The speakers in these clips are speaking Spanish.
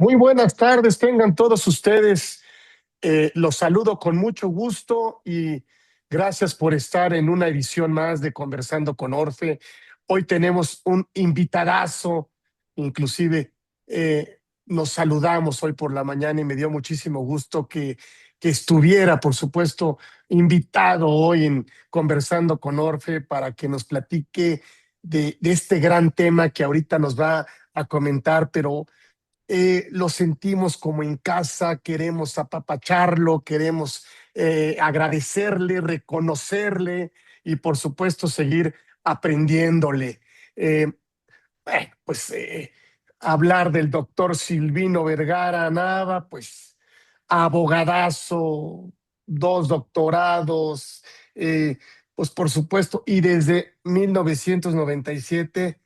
Muy buenas tardes, tengan todos ustedes. Los saludo con mucho gusto y gracias por estar en una edición más de Conversando con Orfe. Hoy tenemos un invitadazo, inclusive nos saludamos hoy por la mañana y me dio muchísimo gusto que estuviera, por supuesto, invitado hoy en Conversando con Orfe para que nos platique de este gran tema que ahorita nos va a comentar, pero lo sentimos como en casa, queremos apapacharlo, queremos agradecerle, reconocerle y por supuesto seguir aprendiéndole. Eh, pues hablar del doctor Silvino Vergara Nava, pues abogadazo, dos doctorados, eh, pues por supuesto, y desde 1997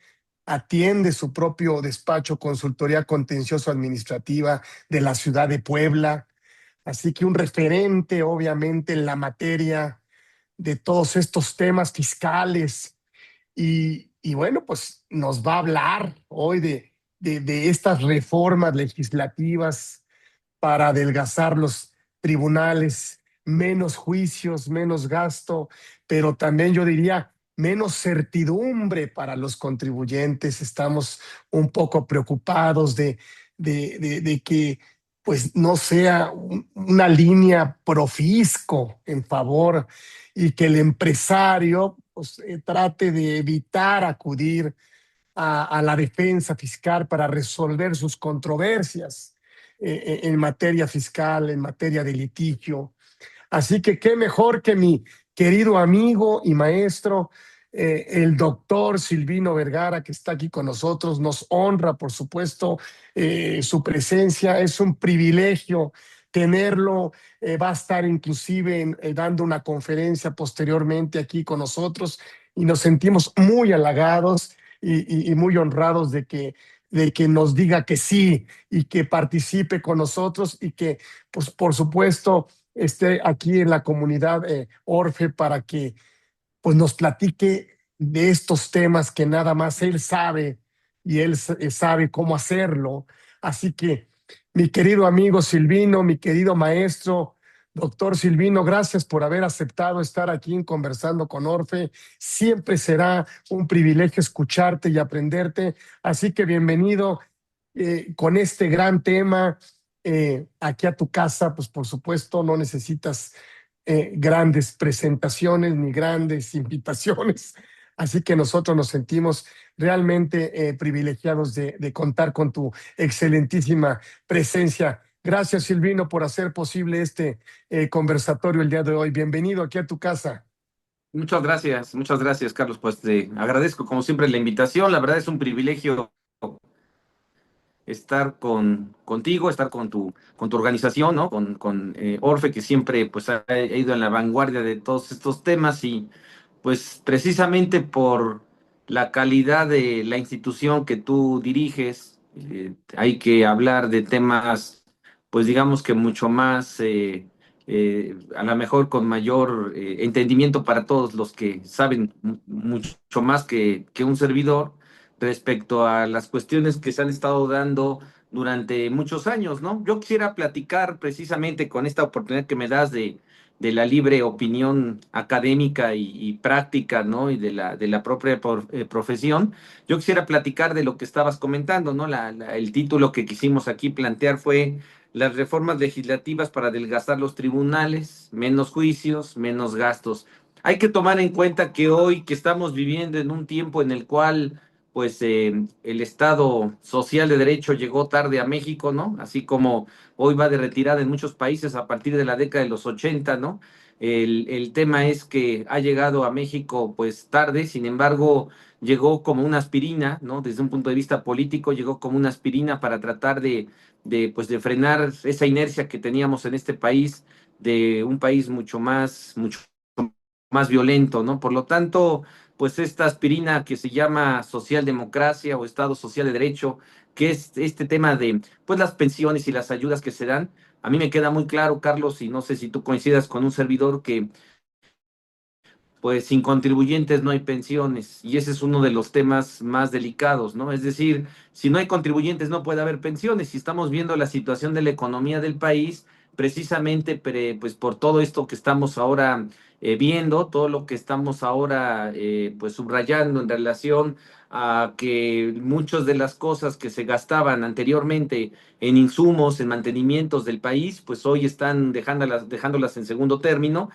atiende su propio despacho Consultoría Contencioso Administrativa de la ciudad de Puebla. Así que un referente, obviamente, en la materia de todos estos temas fiscales. Y bueno, pues nos va a hablar hoy de estas reformas legislativas para adelgazar los tribunales, menos juicios, menos gasto, pero también yo diría menos certidumbre para los contribuyentes. Estamos un poco preocupados de que pues no sea una línea profisco en favor y que el empresario pues, trate de evitar acudir a la defensa fiscal para resolver sus controversias en materia fiscal, en materia de litigio. Así que qué mejor que mi querido amigo y maestro, el doctor Silvino Vergara, que está aquí con nosotros. Nos honra, por supuesto, su presencia. Es un privilegio tenerlo. Va a estar inclusive dando una conferencia posteriormente aquí con nosotros y nos sentimos muy halagados y muy honrados de que nos diga que sí y que participe con nosotros y que, pues, por supuesto, esté aquí en la comunidad Orfe para que pues, nos platique de estos temas que nada más él sabe y él sabe cómo hacerlo. Así que, mi querido amigo Silvino, mi querido maestro, doctor Silvino, gracias por haber aceptado estar aquí en Conversando con Orfe. Siempre será un privilegio escucharte y aprenderte. Así que bienvenido con este gran tema aquí a tu casa. Pues por supuesto no necesitas grandes presentaciones ni grandes invitaciones. Así que nosotros nos sentimos realmente privilegiados de contar con tu excelentísima presencia. Gracias, Silvino, por hacer posible este conversatorio el día de hoy. Bienvenido aquí a tu casa. Muchas gracias, Carlos. Pues te agradezco como siempre la invitación. La verdad es un privilegio estar contigo, estar con tu organización, ¿no? Con Orfe, que siempre pues ha ido en la vanguardia de todos estos temas y pues precisamente por la calidad de la institución que tú diriges, hay que hablar de temas, pues digamos que mucho más, a lo mejor con mayor entendimiento para todos los que saben mucho más que un servidor respecto a las cuestiones que se han estado dando durante muchos años, ¿no? Yo quisiera platicar precisamente con esta oportunidad que me das de la libre opinión académica y práctica, ¿no? Y de la propia profesión. Yo quisiera platicar de lo que estabas comentando, ¿no? El título que quisimos aquí plantear fue las reformas legislativas para adelgazar los tribunales, menos juicios, menos gastos. Hay que tomar en cuenta que hoy que estamos viviendo en un tiempo en el cual pues el Estado social de derecho llegó tarde a México, ¿no? Así como hoy va de retirada en muchos países a partir de la década de los 80, ¿no? El tema es que ha llegado a México pues tarde, sin embargo, llegó como una aspirina, ¿no? Desde un punto de vista político, llegó como una aspirina para tratar pues, de frenar esa inercia que teníamos en este país, de un país mucho más violento, ¿no? Por lo tanto, pues esta aspirina que se llama socialdemocracia o Estado social de derecho, que es este tema de pues las pensiones y las ayudas que se dan, a mí me queda muy claro, Carlos, y no sé si tú coincidas con un servidor, que pues sin contribuyentes no hay pensiones, y ese es uno de los temas más delicados, ¿no? Es decir, si no hay contribuyentes no puede haber pensiones. Si estamos viendo la situación de la economía del país, precisamente pues por todo esto que estamos ahora viendo, todo lo que estamos ahora pues subrayando en relación a que muchas de las cosas que se gastaban anteriormente en insumos, en mantenimientos del país, pues hoy están dejándolas en segundo término.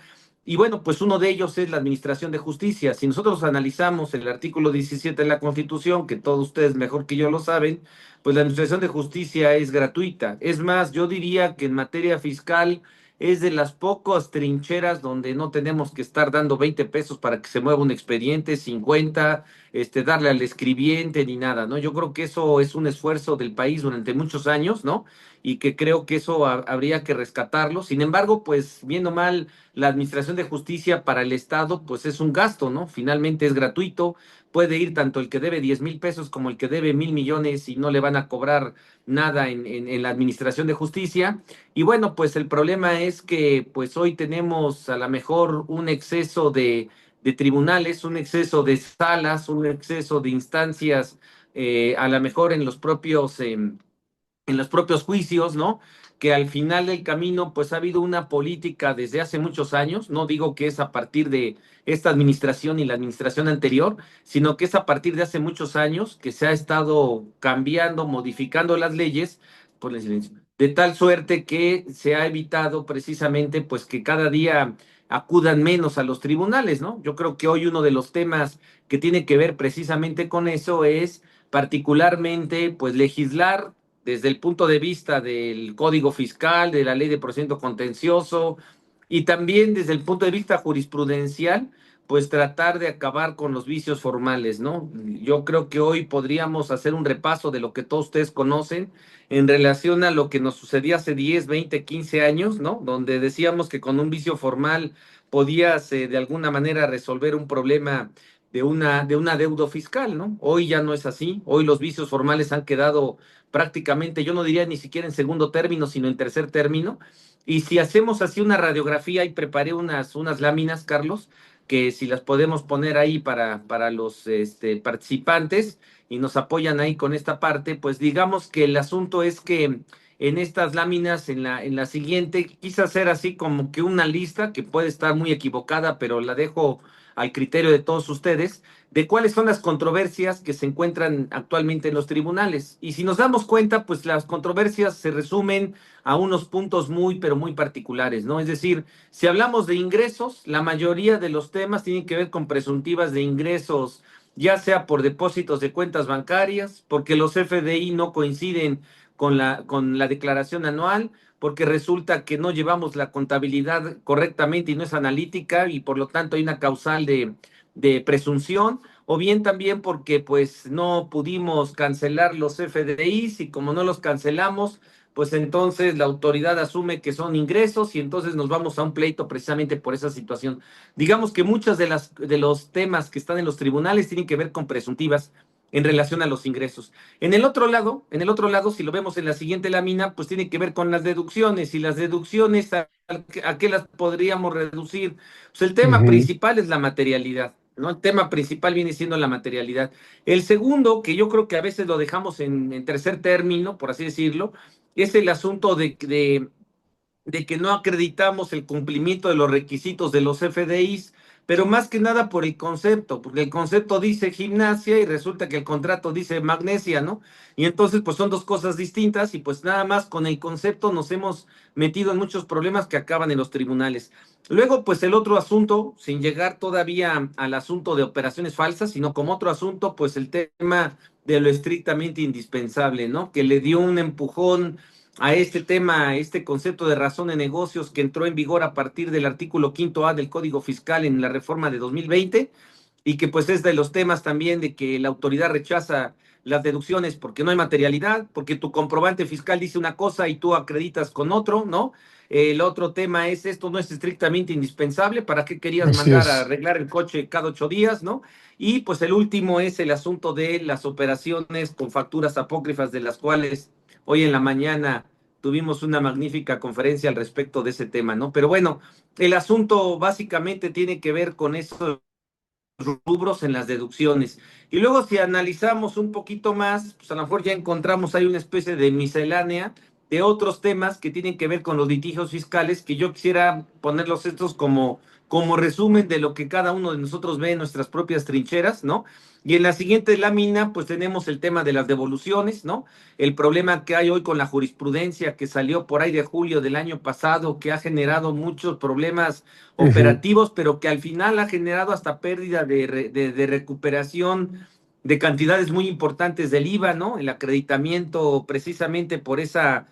Y bueno, pues uno de ellos es la Administración de Justicia. Si nosotros analizamos el artículo 17 de la Constitución, que todos ustedes mejor que yo lo saben, pues la Administración de Justicia es gratuita. Es más, yo diría que en materia fiscal es de las pocas trincheras donde no tenemos que estar dando 20 pesos para que se mueva un expediente, 50, darle al escribiente ni nada, ¿no? Yo creo que eso es un esfuerzo del país durante muchos años, ¿no? Y que creo que eso habría que rescatarlo. Sin embargo, pues viendo mal la administración de justicia para el Estado, pues es un gasto, ¿no? Finalmente es gratuito, puede ir tanto el que debe 10,000 pesos como el que debe 1,000 millones y no le van a cobrar nada en la administración de justicia. Y bueno, pues el problema es que pues hoy tenemos a lo mejor un exceso de tribunales, un exceso de salas, un exceso de instancias, a lo mejor en los propios juicios, ¿no? Que al final del camino, pues ha habido una política desde hace muchos años, no digo que es a partir de esta administración y la administración anterior, sino que es a partir de hace muchos años que se ha estado cambiando, modificando las leyes, por el silencio, de tal suerte que se ha evitado precisamente, pues que cada día acudan menos a los tribunales, ¿no? Yo creo que hoy uno de los temas que tiene que ver precisamente con eso es particularmente, pues legislar desde el punto de vista del Código Fiscal, de la Ley de Procedimiento Contencioso y también desde el punto de vista jurisprudencial, pues tratar de acabar con los vicios formales, ¿no? Yo creo que hoy podríamos hacer un repaso de lo que todos ustedes conocen en relación a lo que nos sucedía hace 10, 20, 15 años, ¿no? Donde decíamos que con un vicio formal podías de alguna manera resolver un problema de un adeudo fiscal, ¿no? Hoy ya no es así. Hoy los vicios formales han quedado prácticamente, yo no diría ni siquiera en segundo término, sino en tercer término. Y si hacemos así una radiografía, y preparé unas láminas, Carlos, que si las podemos poner ahí para los participantes y nos apoyan ahí con esta parte, pues digamos que el asunto es que en estas láminas, en la siguiente, quise hacer así como que una lista que puede estar muy equivocada, pero la dejo al criterio de todos ustedes, de cuáles son las controversias que se encuentran actualmente en los tribunales. Y si nos damos cuenta, pues las controversias se resumen a unos puntos muy, pero muy particulares, ¿no? Es decir, si hablamos de ingresos, la mayoría de los temas tienen que ver con presuntivas de ingresos, ya sea por depósitos de cuentas bancarias, porque los FDI no coinciden con la declaración anual, porque resulta que no llevamos la contabilidad correctamente y no es analítica y por lo tanto hay una causal de presunción, o bien también porque pues no pudimos cancelar los FDIs y como no los cancelamos, pues entonces la autoridad asume que son ingresos y entonces nos vamos a un pleito precisamente por esa situación. Digamos que muchos de los temas que están en los tribunales tienen que ver con presuntivas en relación a los ingresos. En el otro lado, si lo vemos en la siguiente lámina, pues tiene que ver con las deducciones y las deducciones, ¿a qué las podríamos reducir? Pues el tema Ujú. principal es la materialidad, ¿no? El tema principal viene siendo la materialidad. El segundo, que yo creo que a veces lo dejamos en tercer término, por así decirlo, es el asunto de que no acreditamos el cumplimiento de los requisitos de los FDIs, pero más que nada por el concepto, porque el concepto dice gimnasia y resulta que el contrato dice magnesia, ¿no? Y entonces, pues son dos cosas distintas y pues nada más con el concepto nos hemos metido en muchos problemas que acaban en los tribunales. Luego, pues el otro asunto, sin llegar todavía al asunto de operaciones falsas, sino como otro asunto, pues el tema de lo estrictamente indispensable, ¿no? Que le dio un empujón a este tema, a este concepto de razón de negocios que entró en vigor a partir del artículo quinto A del Código Fiscal en la reforma de 2020 y que pues es de los temas también de que la autoridad rechaza las deducciones porque no hay materialidad, porque tu comprobante fiscal dice una cosa y tú acreditas con otro, ¿no? El otro tema es esto no es estrictamente indispensable, ¿para qué querías Así mandar a es. arreglar el coche cada 8 días, ¿no? Y pues el último es el asunto de las operaciones con facturas apócrifas de las cuales hoy en la mañana tuvimos una magnífica conferencia al respecto de ese tema, ¿no? Pero bueno, el asunto básicamente tiene que ver con esos rubros en las deducciones. Y luego si analizamos un poquito más, pues a lo mejor ya encontramos ahí una especie de miscelánea de otros temas que tienen que ver con los litigios fiscales, que yo quisiera ponerlos estos como resumen de lo que cada uno de nosotros ve en nuestras propias trincheras, ¿no? Y en la siguiente lámina, pues tenemos el tema de las devoluciones, ¿no? El problema que hay hoy con la jurisprudencia que salió por ahí de julio del año pasado, que ha generado muchos problemas Ujú. operativos, pero que al final ha generado hasta pérdida de recuperación de cantidades muy importantes del IVA, ¿no? El acreditamiento precisamente por esa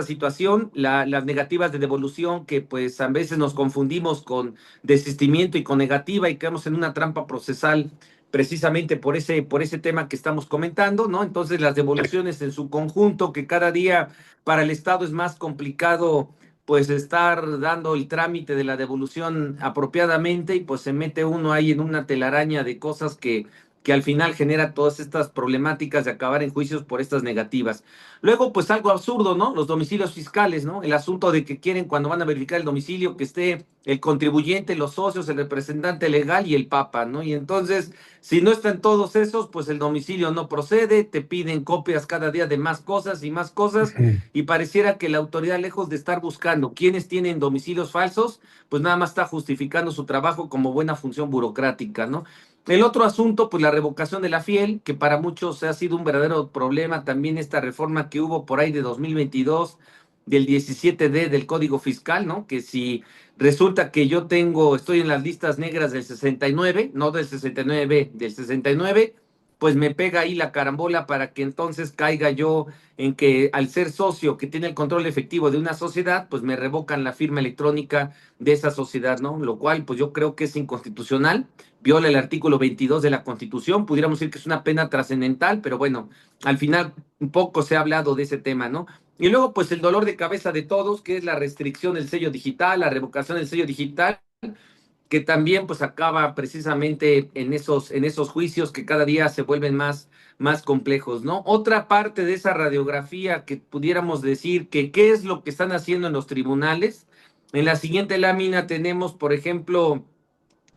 situación, las negativas de devolución que pues a veces nos confundimos con desistimiento y con negativa y quedamos en una trampa procesal precisamente por ese tema que estamos comentando, ¿no? Entonces las devoluciones en su conjunto, que cada día para el Estado es más complicado pues estar dando el trámite de la devolución apropiadamente y pues se mete uno ahí en una telaraña de cosas que al final genera todas estas problemáticas de acabar en juicios por estas negativas. Luego, pues algo absurdo, ¿no? Los domicilios fiscales, ¿no? El asunto de que quieren cuando van a verificar el domicilio que esté el contribuyente, los socios, el representante legal y el papa, ¿no? Y entonces, si no están todos esos, pues el domicilio no procede, te piden copias cada día de más cosas y más cosas Ujú. y pareciera que la autoridad, lejos de estar buscando quienes tienen domicilios falsos, pues nada más está justificando su trabajo como buena función burocrática, ¿no? El otro asunto, pues la revocación de la FIEL, que para muchos ha sido un verdadero problema, también esta reforma que hubo por ahí de 2022, del 17D del Código Fiscal, ¿no? Que si resulta que yo estoy en las listas negras del 69, no del 69B, del 69, pues me pega ahí la carambola para que entonces caiga yo en que al ser socio que tiene el control efectivo de una sociedad, pues me revocan la firma electrónica de esa sociedad, ¿no? Lo cual, pues yo creo que es inconstitucional, viola el artículo 22 de la Constitución, pudiéramos decir que es una pena trascendental, pero bueno, al final un poco se ha hablado de ese tema, ¿no? Y luego, pues el dolor de cabeza de todos, que es la restricción del sello digital, la revocación del sello digital, que también pues acaba precisamente en esos juicios que cada día se vuelven más complejos, ¿no? Otra parte de esa radiografía que pudiéramos decir que qué es lo que están haciendo en los tribunales. En la siguiente lámina tenemos, por ejemplo,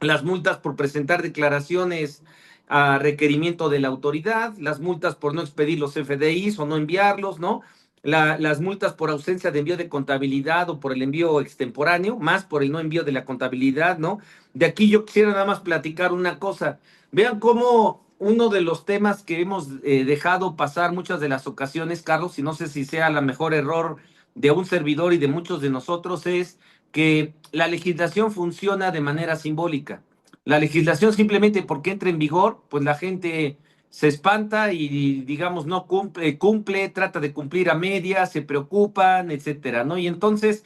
las multas por presentar declaraciones a requerimiento de la autoridad, las multas por no expedir los FDIs o no enviarlos, ¿no? Las multas por ausencia de envío de contabilidad o por el envío extemporáneo, más por el no envío de la contabilidad, ¿no? De aquí yo quisiera nada más platicar una cosa. Vean cómo uno de los temas que hemos dejado pasar muchas de las ocasiones, Carlos, y no sé si sea la mejor error de un servidor y de muchos de nosotros, es que la legislación funciona de manera simbólica. La legislación simplemente porque entra en vigor, pues la gente se espanta y digamos no cumple, trata de cumplir a medias, se preocupan, etcétera, ¿no? Y entonces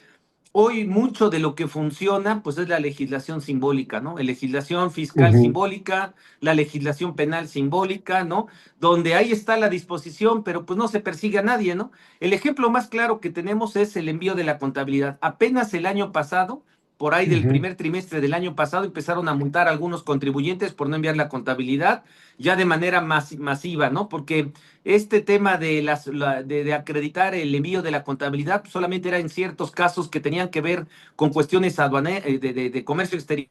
hoy mucho de lo que funciona, pues es la legislación simbólica, ¿no? La legislación fiscal Ujú. simbólica, la legislación penal simbólica, ¿no? Donde ahí está la disposición, pero pues no se persigue a nadie, ¿no? El ejemplo más claro que tenemos es el envío de la contabilidad. Apenas el año pasado, por ahí del Ujú. primer trimestre del año pasado, empezaron a multar a algunos contribuyentes por no enviar la contabilidad ya de manera masiva, ¿no? Porque este tema de acreditar el envío de la contabilidad pues, solamente era en ciertos casos que tenían que ver con cuestiones de comercio exterior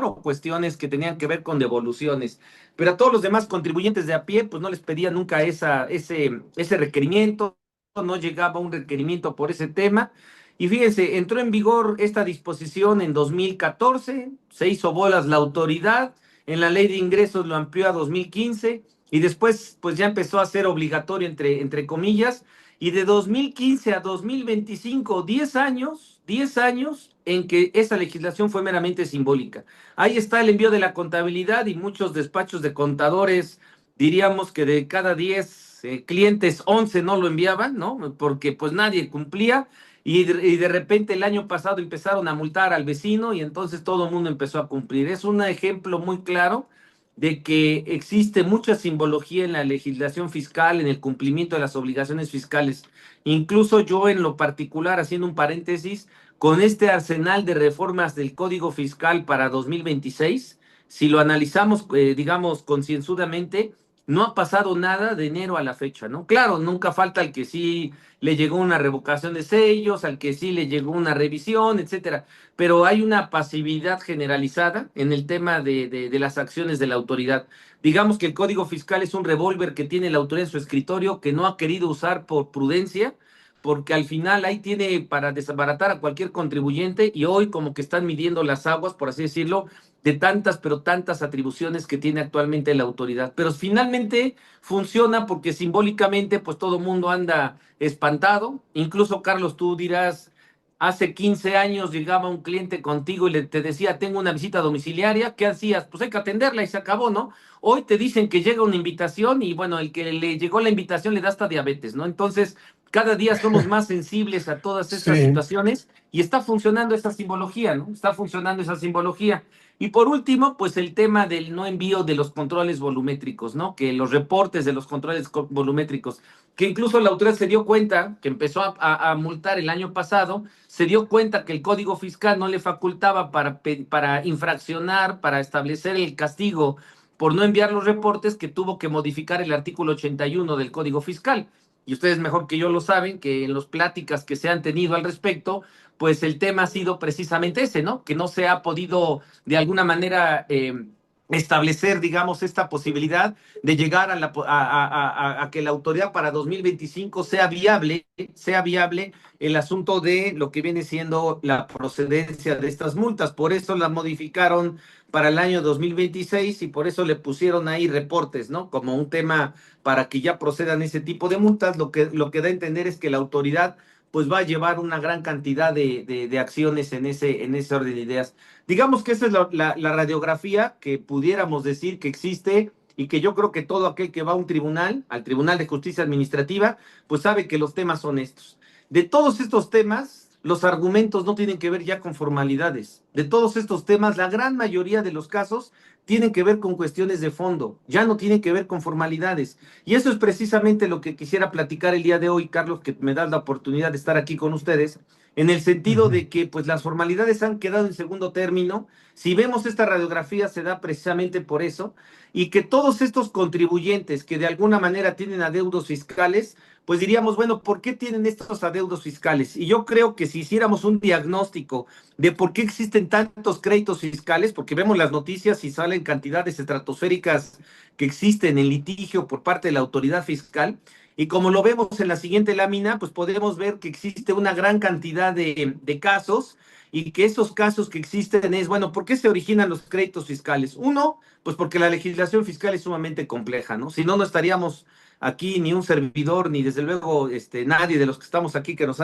o cuestiones que tenían que ver con devoluciones. Pero a todos los demás contribuyentes de a pie, pues no les pedía nunca ese requerimiento, no llegaba un requerimiento por ese tema. Y fíjense, entró en vigor esta disposición en 2014, se hizo bolas la autoridad, en la ley de ingresos lo amplió a 2015 y después pues ya empezó a ser obligatorio entre comillas y de 2015 a 2025, 10 años en que esa legislación fue meramente simbólica. Ahí está el envío de la contabilidad y muchos despachos de contadores, diríamos que de cada 10 clientes, 11 no lo enviaban, ¿no? Porque pues nadie cumplía y de repente el año pasado empezaron a multar al vecino y entonces todo el mundo empezó a cumplir. Es un ejemplo muy claro de que existe mucha simbología en la legislación fiscal, en el cumplimiento de las obligaciones fiscales. Incluso yo en lo particular, haciendo un paréntesis, con este arsenal de reformas del Código Fiscal para 2026, si lo analizamos, digamos, concienzudamente, no ha pasado nada de enero a la fecha, ¿no? Claro, nunca falta el que sí le llegó una revocación de sellos, al que sí le llegó una revisión, etcétera, pero hay una pasividad generalizada en el tema de las acciones de la autoridad. Digamos que el Código Fiscal es un revólver que tiene la autoridad en su escritorio que no ha querido usar por prudencia, porque al final ahí tiene para desbaratar a cualquier contribuyente y hoy como que están midiendo las aguas, por así decirlo, de tantas, pero tantas atribuciones que tiene actualmente la autoridad. Pero finalmente funciona porque simbólicamente pues todo el mundo anda espantado. Incluso, Carlos, tú dirás, hace 15 años llegaba un cliente contigo y te decía, tengo una visita domiciliaria, ¿qué hacías? Pues hay que atenderla y se acabó, ¿no? Hoy te dicen que llega una invitación y bueno, el que le llegó la invitación le da hasta diabetes, ¿no? Entonces, cada día somos más sensibles a todas estas Sí, situaciones y está funcionando esa simbología, ¿no? Está funcionando esa simbología. Y por último, pues el tema del no envío de los controles volumétricos, ¿no? Que los reportes de los controles volumétricos, que incluso la autoridad se dio cuenta, que empezó a multar el año pasado, se dio cuenta que el Código Fiscal no le facultaba para infraccionar, para establecer el castigo por no enviar los reportes, que tuvo que modificar el artículo 81 del Código Fiscal. Y ustedes mejor que yo lo saben, que en las pláticas que se han tenido al respecto, pues el tema ha sido precisamente ese, ¿no? Que no se ha podido de alguna manera establecer, digamos, esta posibilidad de llegar a que la autoridad para 2025 sea viable el asunto de lo que viene siendo la procedencia de estas multas. Por eso la modificaron para el año 2026 y por eso le pusieron ahí reportes, ¿no? Como un tema para que ya procedan ese tipo de multas. Lo que da a entender es que la autoridad pues va a llevar una gran cantidad de acciones en ese orden de ideas. Digamos que esa es la radiografía que pudiéramos decir que existe y que yo creo que todo aquel que va a un tribunal, al Tribunal de Justicia Administrativa, pues sabe que los temas son estos. De todos estos temas, los argumentos no tienen que ver ya con formalidades. De todos estos temas, la gran mayoría de los casos tienen que ver con cuestiones de fondo, ya no tienen que ver con formalidades. Y eso es precisamente lo que quisiera platicar el día de hoy, Carlos, que me das la oportunidad de estar aquí con ustedes, en el sentido ujú, de que pues las formalidades han quedado en segundo término. Si vemos esta radiografía se da precisamente por eso y que todos estos contribuyentes que de alguna manera tienen adeudos fiscales, pues diríamos, bueno, ¿por qué tienen estos adeudos fiscales? Y yo creo que si hiciéramos un diagnóstico de por qué existen tantos créditos fiscales, porque vemos las noticias y salen cantidades estratosféricas que existen en litigio por parte de la autoridad fiscal, y como lo vemos en la siguiente lámina, pues podemos ver que existe una gran cantidad de casos y que esos casos que existen es, bueno, ¿por qué se originan los créditos fiscales? Uno, pues porque la legislación fiscal es sumamente compleja, ¿no? Si no, no estaríamos aquí ni un servidor, ni desde luego nadie de los que estamos aquí que nos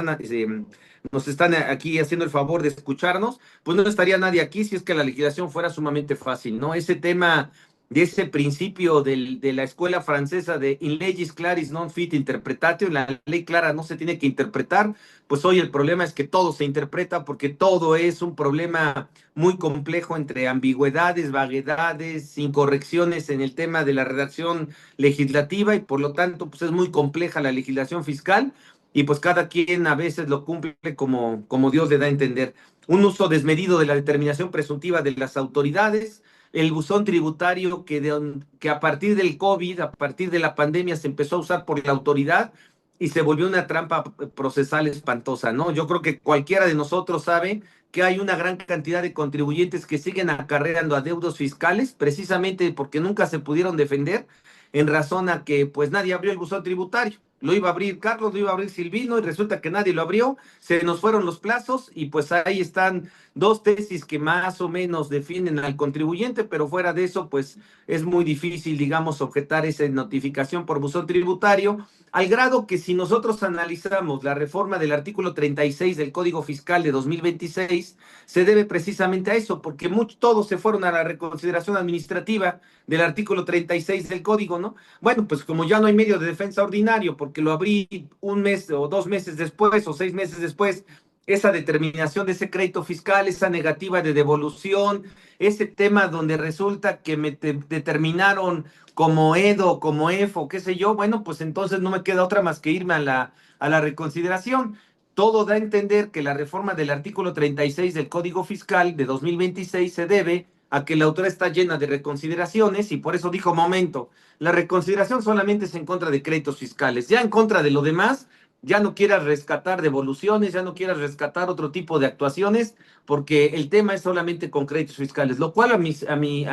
están aquí haciendo el favor de escucharnos, pues no estaría nadie aquí si es que la legislación fuera sumamente fácil, ¿no? Ese tema de ese principio de la escuela francesa de in legis claris non fit interpretatio, la ley clara no se tiene que interpretar, pues hoy el problema es que todo se interpreta porque todo es un problema muy complejo entre ambigüedades, vaguedades, incorrecciones en el tema de la redacción legislativa y por lo tanto pues es muy compleja la legislación fiscal y pues cada quien a veces lo cumple como Dios le da a entender. Un uso desmedido de la determinación presuntiva de las autoridades, el buzón tributario que a partir del COVID, a partir de la pandemia, se empezó a usar por la autoridad y se volvió una trampa procesal espantosa, ¿no? Yo creo que cualquiera de nosotros sabe que hay una gran cantidad de contribuyentes que siguen acarreando adeudos fiscales precisamente porque nunca se pudieron defender en razón a que pues nadie abrió el buzón tributario. Lo iba a abrir Carlos, lo iba a abrir Silvino y resulta que nadie lo abrió, se nos fueron los plazos y pues ahí están dos tesis que más o menos defienden al contribuyente, pero fuera de eso, pues es muy difícil, digamos, objetar esa notificación por buzón tributario, al grado que si nosotros analizamos la reforma del artículo 36 del Código Fiscal de 2026, se debe precisamente a eso, porque todos se fueron a la reconsideración administrativa del artículo 36 del Código, ¿no? Bueno, pues como ya no hay medio de defensa ordinario, porque lo abrí un mes o 2 meses después o 6 meses después, esa determinación de ese crédito fiscal, esa negativa de devolución, ese tema donde resulta que me determinaron como EDO, como EFO, qué sé yo, bueno, pues entonces no me queda otra más que irme a la reconsideración. Todo da a entender que la reforma del artículo 36 del Código Fiscal de 2026 se debe a que la autoridad está llena de reconsideraciones y por eso dijo, momento, la reconsideración solamente es en contra de créditos fiscales, ya en contra de lo demás, ya no quieras rescatar devoluciones, ya no quieras rescatar otro tipo de actuaciones, porque el tema es solamente con créditos fiscales, lo cual a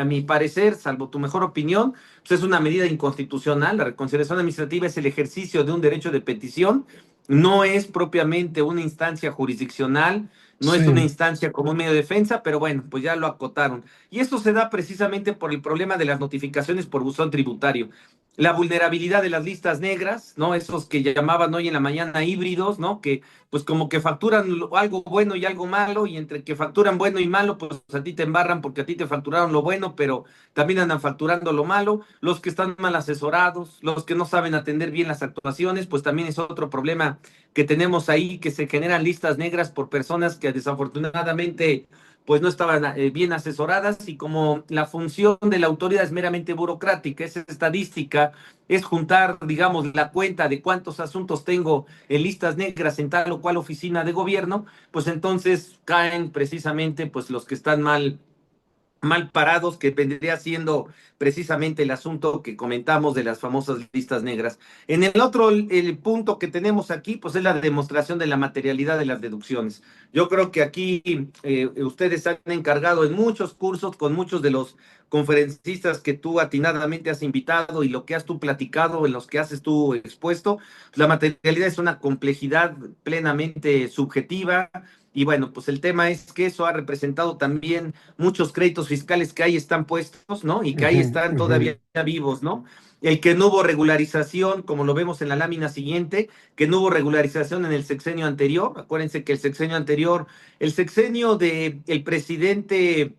mi parecer, salvo tu mejor opinión, pues es una medida inconstitucional. La reconsideración administrativa es el ejercicio de un derecho de petición, no es propiamente una instancia jurisdiccional, no es una Sí. instancia como un medio de defensa, pero bueno, pues ya lo acotaron. Y esto se da precisamente por el problema de las notificaciones por buzón tributario. La vulnerabilidad de las listas negras, ¿no? Esos que llamaban hoy en la mañana híbridos, ¿no? Que pues como que facturan algo bueno y algo malo, y entre que facturan bueno y malo, pues a ti te embarran porque a ti te facturaron lo bueno, pero también andan facturando lo malo. Los que están mal asesorados, los que no saben atender bien las actuaciones, pues también es otro problema que tenemos ahí, que se generan listas negras por personas que desafortunadamente pues no estaban bien asesoradas, y como la función de la autoridad es meramente burocrática, es estadística, es juntar, digamos, la cuenta de cuántos asuntos tengo en listas negras en tal o cual oficina de gobierno, pues entonces caen precisamente pues los que están mal parados, que vendría siendo precisamente el asunto que comentamos de las famosas listas negras. En el otro, el punto que tenemos aquí, pues es la demostración de la materialidad de las deducciones. Yo creo que aquí ustedes han encargado en muchos cursos con muchos de los conferencistas que tú atinadamente has invitado y lo que has tú platicado, en los que haces tú expuesto, la materialidad es una complejidad plenamente subjetiva. Y bueno, pues el tema es que eso ha representado también muchos créditos fiscales que ahí están puestos, ¿no? Y que ahí Ujú, están ujú. todavía vivos, ¿no? El que no hubo regularización, como lo vemos en la lámina siguiente, que no hubo regularización en el sexenio anterior. Acuérdense que el sexenio anterior, el sexenio de el presidente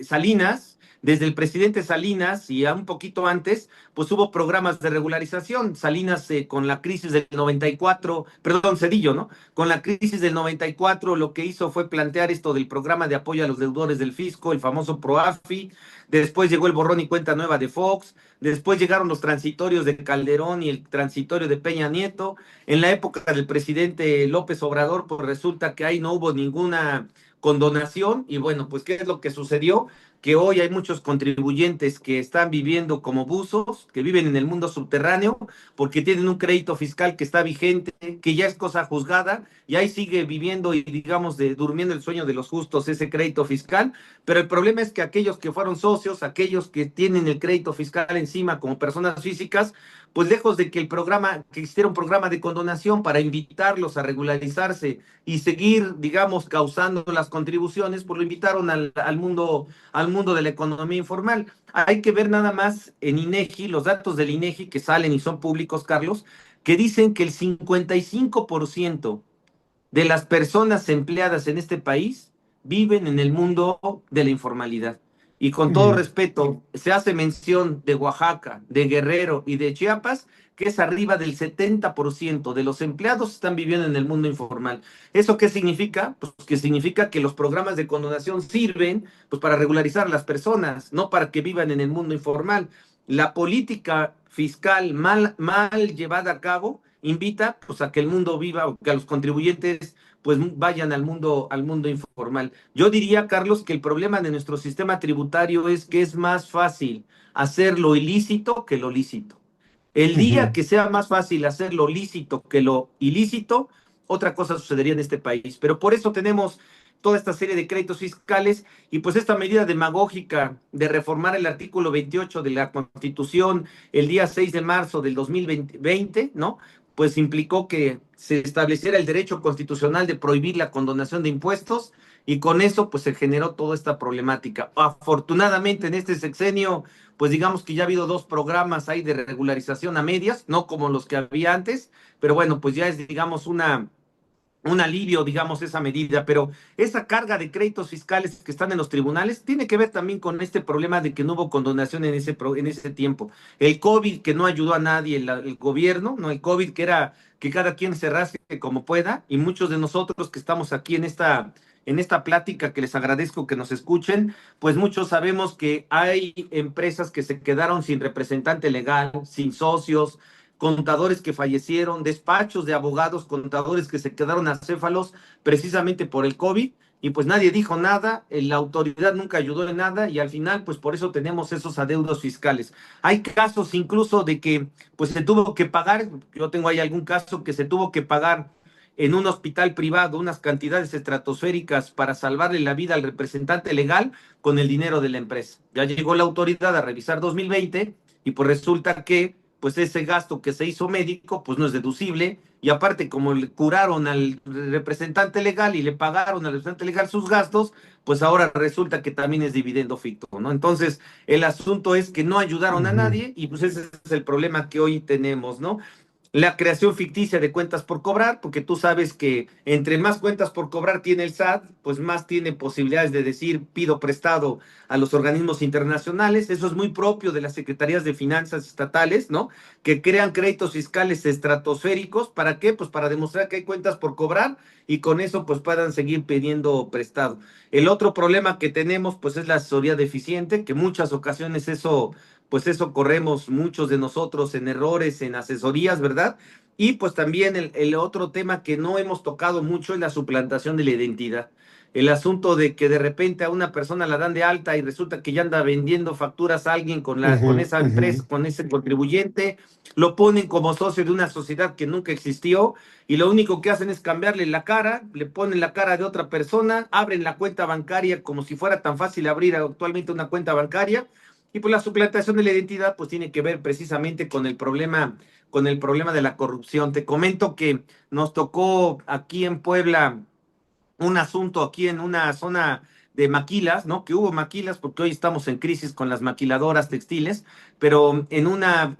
Salinas, desde el presidente Salinas y a un poquito antes, pues hubo programas de regularización. Salinas con la crisis del 94, perdón, Cedillo, ¿no? Con la crisis del 94 lo que hizo fue plantear esto del programa de apoyo a los deudores del fisco, el famoso PROAFI. Después llegó el borrón y cuenta nueva de Fox. Después llegaron los transitorios de Calderón y el transitorio de Peña Nieto. En la época del presidente López Obrador, pues resulta que ahí no hubo ninguna condonación. Y bueno, pues ¿qué es lo que sucedió? Que hoy hay muchos contribuyentes que están viviendo como buzos, que viven en el mundo subterráneo, porque tienen un crédito fiscal que está vigente, que ya es cosa juzgada, y ahí sigue viviendo y digamos durmiendo el sueño de los justos ese crédito fiscal. Pero el problema es que aquellos que fueron socios, aquellos que tienen el crédito fiscal encima como personas físicas, pues lejos de que que existiera un programa de condonación para invitarlos a regularizarse y seguir, digamos, causando las contribuciones, pues lo invitaron al mundo de la economía informal. Hay que ver nada más en INEGI, los datos del INEGI que salen y son públicos, Carlos, que dicen que el 55% de las personas empleadas en este país viven en el mundo de la informalidad. Y con todo Mm. respeto, se hace mención de Oaxaca, de Guerrero y de Chiapas, que es arriba del 70% de los empleados están viviendo en el mundo informal. ¿Eso qué significa? Pues que significa que los programas de condonación sirven pues para regularizar a las personas, no para que vivan en el mundo informal. La política fiscal mal llevada a cabo invita pues a que el mundo viva, o que a los contribuyentes pues vayan al mundo informal. Yo diría, Carlos, que el problema de nuestro sistema tributario es que es más fácil hacer lo ilícito que lo lícito. El día Ujú. que sea más fácil hacer lo lícito que lo ilícito, otra cosa sucedería en este país. Pero por eso tenemos toda esta serie de créditos fiscales, y pues esta medida demagógica de reformar el artículo 28 de la Constitución el día 6 de marzo del 2020, ¿no? Pues implicó que se estableciera el derecho constitucional de prohibir la condonación de impuestos, y con eso pues se generó toda esta problemática. Afortunadamente en este sexenio pues digamos que ya ha habido dos programas ahí de regularización a medias, no como los que había antes, pero bueno, pues ya es digamos un alivio, digamos, esa medida. Pero esa carga de créditos fiscales que están en los tribunales tiene que ver también con este problema de que no hubo condonación en ese tiempo. El COVID que no ayudó a nadie, el gobierno, ¿no? El COVID que era que cada quien se rasque como pueda, y muchos de nosotros que estamos aquí en esta plática, que les agradezco que nos escuchen, pues muchos sabemos que hay empresas que se quedaron sin representante legal, sin socios, contadores que fallecieron, despachos de abogados, contadores que se quedaron acéfalos precisamente por el COVID. y pues nadie dijo nada, la autoridad nunca ayudó en nada y al final pues por eso tenemos esos adeudos fiscales. Hay casos incluso de que pues se tuvo que pagar, yo tengo ahí algún caso que se tuvo que pagar en un hospital privado unas cantidades estratosféricas para salvarle la vida al representante legal con el dinero de la empresa. Ya llegó la autoridad a revisar 2020 y pues resulta que pues ese gasto que se hizo médico pues no es deducible y aparte como le curaron al representante legal y le pagaron al representante legal sus gastos, pues ahora resulta que también es dividendo ficto, ¿no? Entonces, el asunto es que no ayudaron a Ujú, nadie y pues ese es el problema que hoy tenemos, ¿no? La creación ficticia de cuentas por cobrar, porque tú sabes que entre más cuentas por cobrar tiene el SAT, pues más tiene posibilidades de decir pido prestado a los organismos internacionales. Eso es muy propio de las secretarías de finanzas estatales, ¿no? Que crean créditos fiscales estratosféricos. ¿Para qué? Pues para demostrar que hay cuentas por cobrar y con eso pues puedan seguir pidiendo prestado. El otro problema que tenemos pues es la asesoría deficiente, que muchas ocasiones eso pues eso corremos muchos de nosotros en errores, en asesorías, ¿verdad? Y pues también el otro tema que no hemos tocado mucho es la suplantación de la identidad. El asunto de que de repente a una persona la dan de alta y resulta que ya anda vendiendo facturas a alguien con ujú, esa empresa, ujú. con ese contribuyente, lo ponen como socio de una sociedad que nunca existió y lo único que hacen es cambiarle la cara, le ponen la cara de otra persona, abren la cuenta bancaria como si fuera tan fácil abrir actualmente una cuenta bancaria y pues la suplantación de la identidad pues tiene que ver precisamente con el problema de la corrupción. Te comento que nos tocó aquí en Puebla un asunto aquí en una zona de maquilas, ¿no? Que hubo maquilas porque hoy estamos en crisis con las maquiladoras textiles, pero en una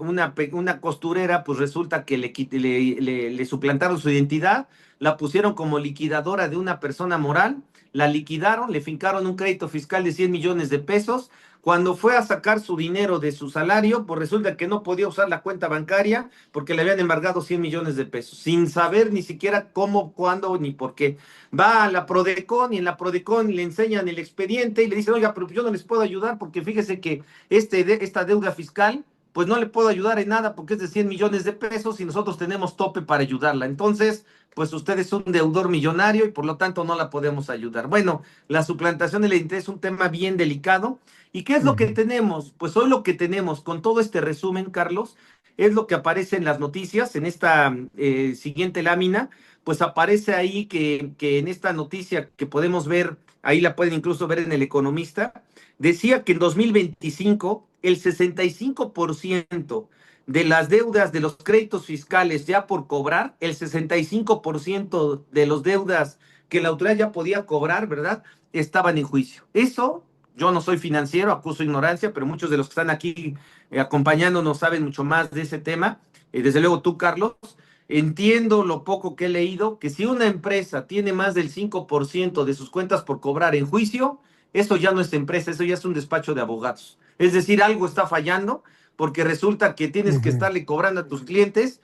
costurera pues resulta que le suplantaron su identidad, la pusieron como liquidadora de una persona moral, la liquidaron, le fincaron un crédito fiscal de 100 millones de pesos. Cuando fue a sacar su dinero de su salario, pues resulta que no podía usar la cuenta bancaria porque le habían embargado 100 millones de pesos, sin saber ni siquiera cómo, cuándo ni por qué. Va a la Prodecon y en la Prodecon le enseñan el expediente y le dicen, oiga, pero yo no les puedo ayudar porque fíjese que esta deuda fiscal, pues no le puedo ayudar en nada porque es de 100 millones de pesos y nosotros tenemos tope para ayudarla. Entonces, pues usted es un deudor millonario y por lo tanto no la podemos ayudar. Bueno, la suplantación de la identidad es un tema bien delicado. ¿Y qué es lo que Ujú, tenemos? Pues hoy lo que tenemos con todo este resumen, Carlos, es lo que aparece en las noticias, en esta siguiente lámina pues aparece ahí que en esta noticia que podemos ver, ahí la pueden incluso ver en El Economista, decía que en 2025 el 65% de las deudas de los créditos fiscales ya por cobrar, el 65% de las deudas que la autoridad ya podía cobrar, ¿verdad? Estaban en juicio. Eso, yo no soy financiero, acuso ignorancia, pero muchos de los que están aquí acompañándonos saben mucho más de ese tema. Desde luego tú, Carlos, entiendo lo poco que he leído, que si una empresa tiene más del 5% de sus cuentas por cobrar en juicio, eso ya no es empresa, eso ya es un despacho de abogados. Es decir, algo está fallando porque resulta que tienes que ujú. estarle cobrando a tus clientes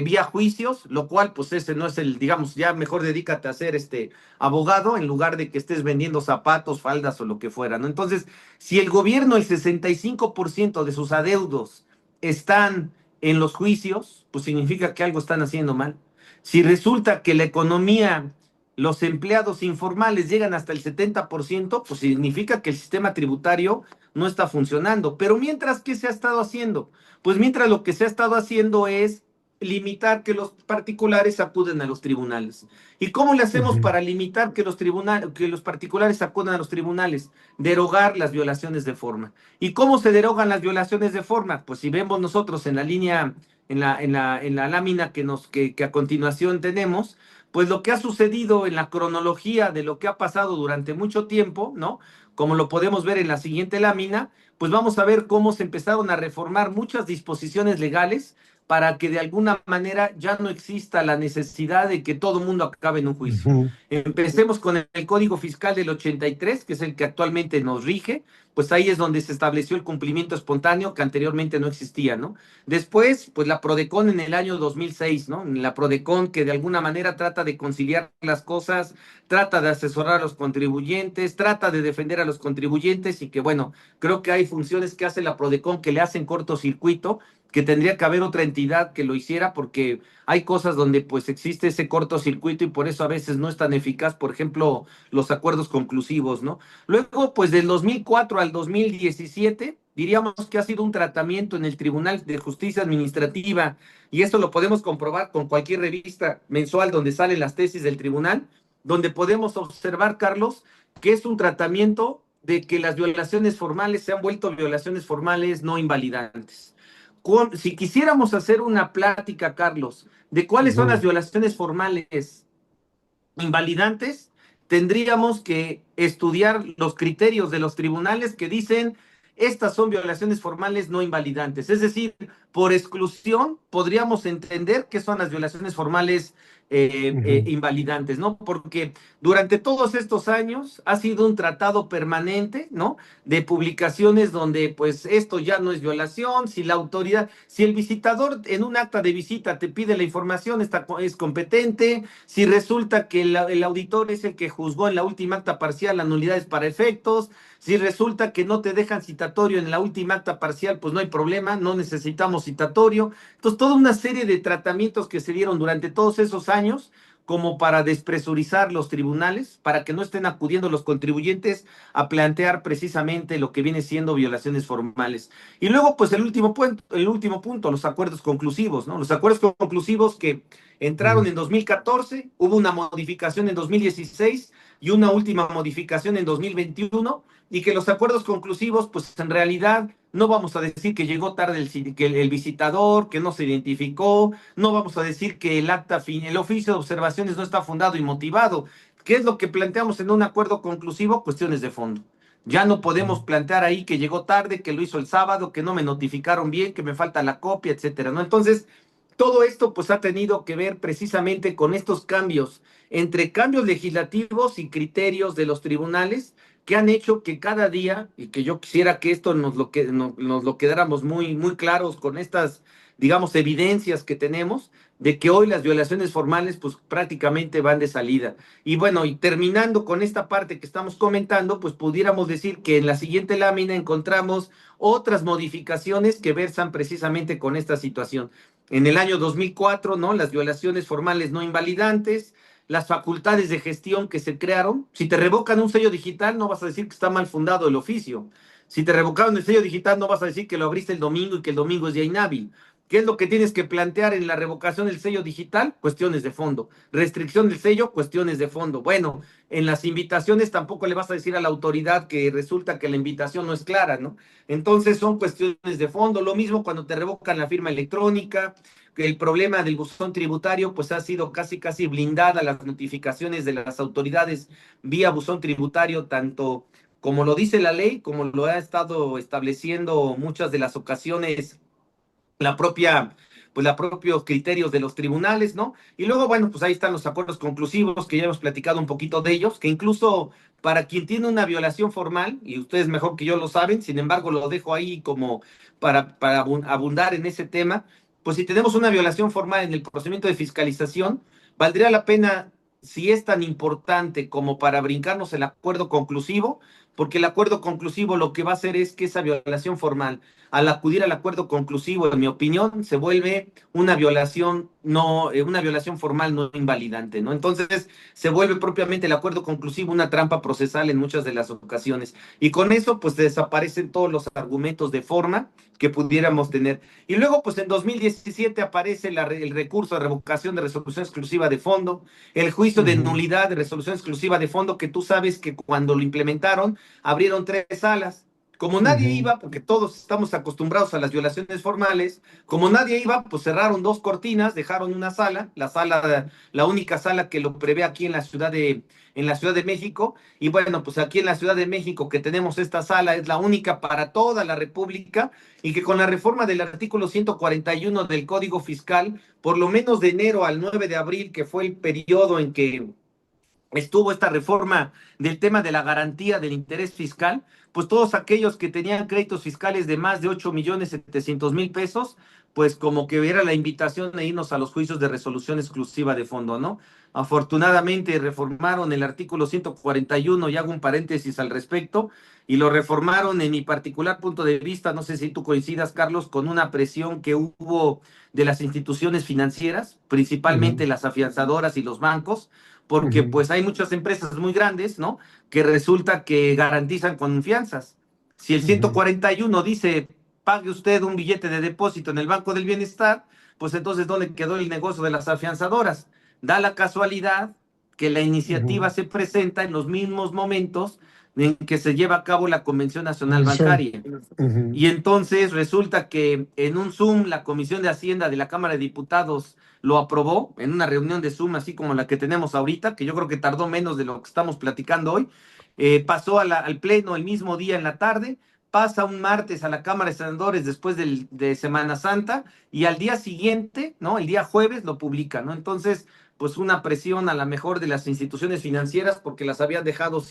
vía juicios, lo cual pues ese no es el, digamos, ya mejor dedícate a ser abogado en lugar de que estés vendiendo zapatos, faldas o lo que fuera, ¿no? Entonces, si el gobierno, el 65% de sus adeudos están en los juicios, pues significa que algo están haciendo mal. Si resulta que la economía, los empleados informales llegan hasta el 70%, pues significa que el sistema tributario no está funcionando. Pero mientras, ¿qué se ha estado haciendo? Pues mientras lo que se ha estado haciendo es limitar que los particulares acuden a los tribunales. ¿Y cómo le hacemos Ujú, para limitar que los particulares acudan a los tribunales? Derogar las violaciones de forma. ¿Y cómo se derogan las violaciones de forma? Pues si vemos nosotros en la línea, en la lámina que a continuación tenemos, pues lo que ha sucedido en la cronología de lo que ha pasado durante mucho tiempo, ¿no? Como lo podemos ver en la siguiente lámina, pues vamos a ver cómo se empezaron a reformar muchas disposiciones legales para que de alguna manera ya no exista la necesidad de que todo el mundo acabe en un juicio. ujú. Empecemos con el Código Fiscal del 83, que es el que actualmente nos rige, pues ahí es donde se estableció el cumplimiento espontáneo que anteriormente no existía, ¿no? Después, pues la Prodecon en el año 2006, ¿no? La Prodecon que de alguna manera trata de conciliar las cosas, trata de asesorar a los contribuyentes, trata de defender a los contribuyentes y que bueno, creo que hay funciones que hace la Prodecon que le hacen cortocircuito que tendría que haber otra entidad que lo hiciera, porque hay cosas donde pues existe ese cortocircuito y por eso a veces no es tan eficaz, por ejemplo, los acuerdos conclusivos, ¿no? Luego, pues del 2004 al 2017, diríamos que ha sido un tratamiento en el Tribunal de Justicia Administrativa, y esto lo podemos comprobar con cualquier revista mensual donde salen las tesis del tribunal, donde podemos observar, Carlos, que es un tratamiento de que las violaciones formales se han vuelto violaciones formales no invalidantes. Si quisiéramos hacer una plática, Carlos, de cuáles son las Ujú, violaciones formales invalidantes, tendríamos que estudiar los criterios de los tribunales que dicen estas son violaciones formales no invalidantes. Es decir, por exclusión podríamos entender que son las violaciones formales ujú, invalidantes, ¿no? Porque durante todos estos años ha sido un tratado permanente, ¿no? De publicaciones donde pues esto ya no es violación, si la autoridad, si el visitador en un acta de visita te pide la información, es competente, si resulta que el auditor es el que juzgó en la última acta parcial la nulidades para efectos, si resulta que no te dejan citatorio en la última acta parcial, pues no hay problema, no necesitamos citatorio. Entonces, toda una serie de tratamientos que se dieron durante todos esos años como para despresurizar los tribunales, para que no estén acudiendo los contribuyentes a plantear precisamente lo que viene siendo violaciones formales. Y luego, pues el último punto, los acuerdos conclusivos, ¿no? Los acuerdos conclusivos que entraron ujú. en 2014, hubo una modificación en 2016 y una última modificación en 2021, y que los acuerdos conclusivos, pues en realidad no vamos a decir que llegó tarde el visitador, que no se identificó, no vamos a decir que el oficio de observaciones no está fundado y motivado. ¿Qué es lo que planteamos en un acuerdo conclusivo? Cuestiones de fondo. Ya no podemos plantear ahí que llegó tarde, que lo hizo el sábado, que no me notificaron bien, que me falta la copia, etcétera, ¿no? Entonces, todo esto pues ha tenido que ver precisamente con estos cambios, entre cambios legislativos y criterios de los tribunales, que han hecho que cada día, y que yo quisiera que esto nos lo quedáramos muy, muy claros con estas, digamos, evidencias que tenemos, de que hoy las violaciones formales pues prácticamente van de salida. Y bueno, y terminando con esta parte que estamos comentando, pues pudiéramos decir que en la siguiente lámina encontramos otras modificaciones que versan precisamente con esta situación. En el año 2004, ¿no? Las violaciones formales no invalidantes, las facultades de gestión que se crearon. Si te revocan un sello digital, no vas a decir que está mal fundado el oficio. Si te revocaron el sello digital, no vas a decir que lo abriste el domingo y que el domingo es día inhábil. ¿Qué es lo que tienes que plantear en la revocación del sello digital? Cuestiones de fondo. Restricción del sello, cuestiones de fondo. Bueno, en las invitaciones tampoco le vas a decir a la autoridad que resulta que la invitación no es clara, ¿no? Entonces son cuestiones de fondo. Lo mismo cuando te revocan la firma electrónica, que el problema del buzón tributario pues ha sido casi casi blindada las notificaciones de las autoridades vía buzón tributario, tanto como lo dice la ley, como lo ha estado estableciendo muchas de las ocasiones la propia, pues la propios criterios de los tribunales, ¿no? Y luego, bueno, pues ahí están los acuerdos conclusivos, que ya hemos platicado un poquito de ellos, que incluso para quien tiene una violación formal, y ustedes mejor que yo lo saben, sin embargo lo dejo ahí como para abundar en ese tema, pues si tenemos una violación formal en el procedimiento de fiscalización, valdría la pena, si es tan importante como para brincarnos el acuerdo conclusivo, porque el acuerdo conclusivo lo que va a hacer es que esa violación formal, al acudir al acuerdo conclusivo, en mi opinión, se vuelve una violación no, una violación formal no invalidante, ¿no? Entonces, se vuelve propiamente el acuerdo conclusivo una trampa procesal en muchas de las ocasiones. Y con eso, pues, desaparecen todos los argumentos de forma que pudiéramos tener. Y luego, pues, en 2017 aparece el recurso de revocación de resolución exclusiva de fondo, el juicio de Ujú, nulidad de resolución exclusiva de fondo, que tú sabes que cuando lo implementaron, abrieron 3 salas. Como nadie ujú. iba, porque todos estamos acostumbrados a las violaciones formales, como nadie iba, pues cerraron 2 cortinas, dejaron una sala, la única sala que lo prevé aquí en la Ciudad de México. Y bueno, pues aquí en la Ciudad de México que tenemos esta sala es la única para toda la República, y que con la reforma del artículo 141 del Código Fiscal, por lo menos de enero al 9 de abril, que fue el periodo en que estuvo esta reforma del tema de la garantía del interés fiscal, pues todos aquellos que tenían créditos fiscales de más de 8.700.000 pesos, pues como que era la invitación a irnos a los juicios de resolución exclusiva de fondo, ¿no? Afortunadamente reformaron el artículo 141 y hago un paréntesis al respecto, y lo reformaron en mi particular punto de vista, no sé si tú coincidas, Carlos, con una presión que hubo de las instituciones financieras, Ujú, principalmente las afianzadoras y los bancos, porque ujú, pues hay muchas empresas muy grandes, ¿no? Que resulta que garantizan confianzas. Si el ujú, 141 dice, pague usted un billete de depósito en el Banco del Bienestar, pues entonces, ¿dónde quedó el negocio de las afianzadoras? Da la casualidad que la iniciativa ujú, se presenta en los mismos momentos en que se lleva a cabo la Convención Nacional comisión. Bancaria. Ujú, Y entonces resulta que en un Zoom la Comisión de Hacienda de la Cámara de Diputados lo aprobó en una reunión de Zoom así como la que tenemos ahorita, que yo creo que tardó menos de lo que estamos platicando hoy. Pasó al Pleno el mismo día en la tarde, pasa un martes a la Cámara de Senadores después de Semana Santa y al día siguiente, ¿no? El día jueves lo publica, ¿no? Entonces, pues una presión a la mejor de las instituciones financieras porque las habían dejado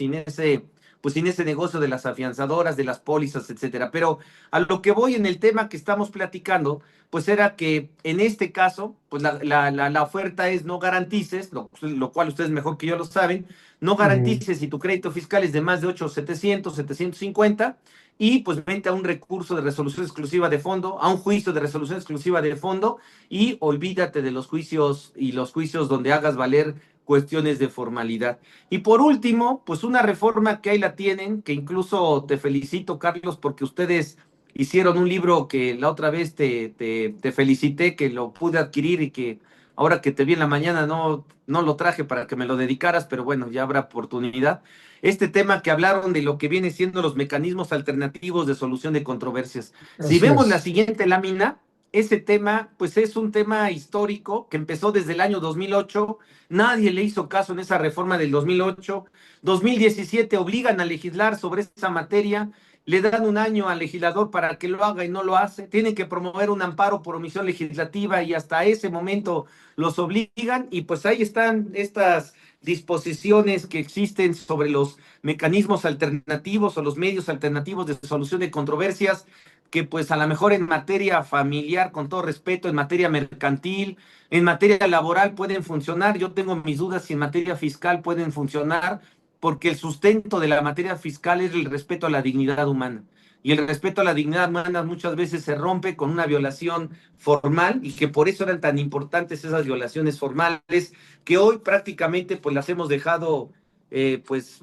pues sin ese negocio de las afianzadoras, de las pólizas, etcétera. Pero a lo que voy en el tema que estamos platicando, pues era que en este caso, pues la oferta es no garantices, lo cual ustedes mejor que yo lo saben, no ujú. garantices si tu crédito fiscal es de más de 8,700, 750, y pues vente a un recurso de resolución exclusiva de fondo, a un juicio de resolución exclusiva de fondo, y olvídate de los juicios y los juicios donde hagas valer cuestiones de formalidad. Y por último, pues una reforma que ahí la tienen, que incluso te felicito, Carlos, porque ustedes hicieron un libro que la otra vez te felicité, que lo pude adquirir y que ahora que te vi en la mañana no lo traje para que me lo dedicaras, pero bueno, ya habrá oportunidad. Este tema que hablaron de lo que viene siendo los mecanismos alternativos de solución de controversias. Si Así vemos la es. siguiente lámina, ese tema, pues es un tema histórico que empezó desde el año 2008. Nadie le hizo caso en esa reforma del 2008. 2017 obligan a legislar sobre esa materia, le dan un año al legislador para que lo haga y no lo hace. Tienen que promover un amparo por omisión legislativa y hasta ese momento los obligan, y pues ahí están estas disposiciones que existen sobre los mecanismos alternativos o los medios alternativos de solución de controversias, que pues a lo mejor en materia familiar, con todo respeto, en materia mercantil, en materia laboral pueden funcionar. Yo tengo mis dudas si en materia fiscal pueden funcionar, porque el sustento de la materia fiscal es el respeto a la dignidad humana. Y el respeto a la dignidad humana muchas veces se rompe con una violación formal, y que por eso eran tan importantes esas violaciones formales, que hoy prácticamente pues las hemos dejado, pues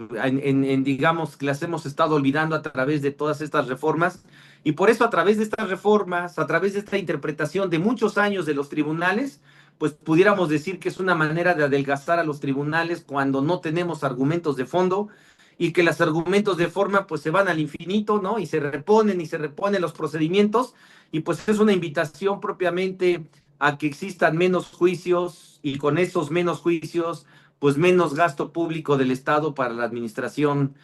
digamos, las hemos estado olvidando a través de todas estas reformas. Y por eso a través de estas reformas, a través de esta interpretación de muchos años de los tribunales, pues pudiéramos decir que es una manera de adelgazar a los tribunales cuando no tenemos argumentos de fondo, y que los argumentos de forma pues se van al infinito, ¿no? Y se reponen los procedimientos, y pues es una invitación propiamente a que existan menos juicios, y con esos menos juicios pues menos gasto público del Estado para la administración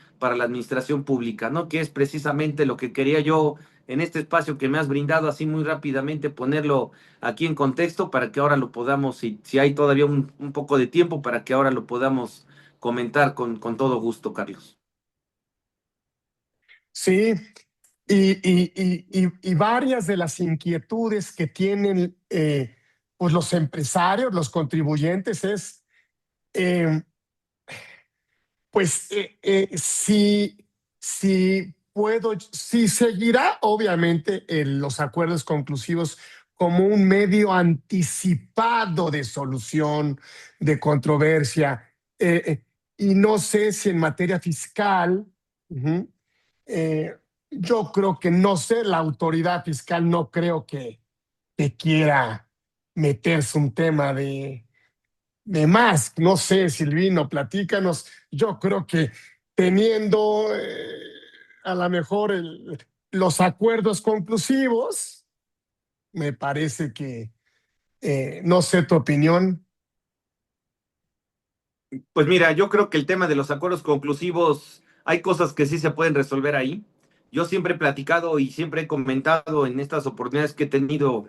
pública, ¿no? Que es precisamente lo que quería yo en este espacio que me has brindado así muy rápidamente ponerlo aquí en contexto, para que ahora lo podamos, si hay todavía un poco de tiempo, para que ahora lo podamos comentar con todo gusto, Carlos. Sí, y varias de las inquietudes que tienen pues los empresarios, los contribuyentes, es eh, pues si seguirá obviamente los acuerdos conclusivos como un medio anticipado de solución de controversia. Y no sé si en materia fiscal, ujú, eh, yo creo que no sé, la autoridad fiscal no creo que quiera meterse un tema de más. No sé, Silvino, platícanos. Yo creo que teniendo a lo mejor los acuerdos conclusivos, me parece que, no sé tu opinión. Pues mira, yo creo que el tema de los acuerdos conclusivos, hay cosas que sí se pueden resolver ahí. Yo siempre he platicado y siempre he comentado en estas oportunidades que he tenido,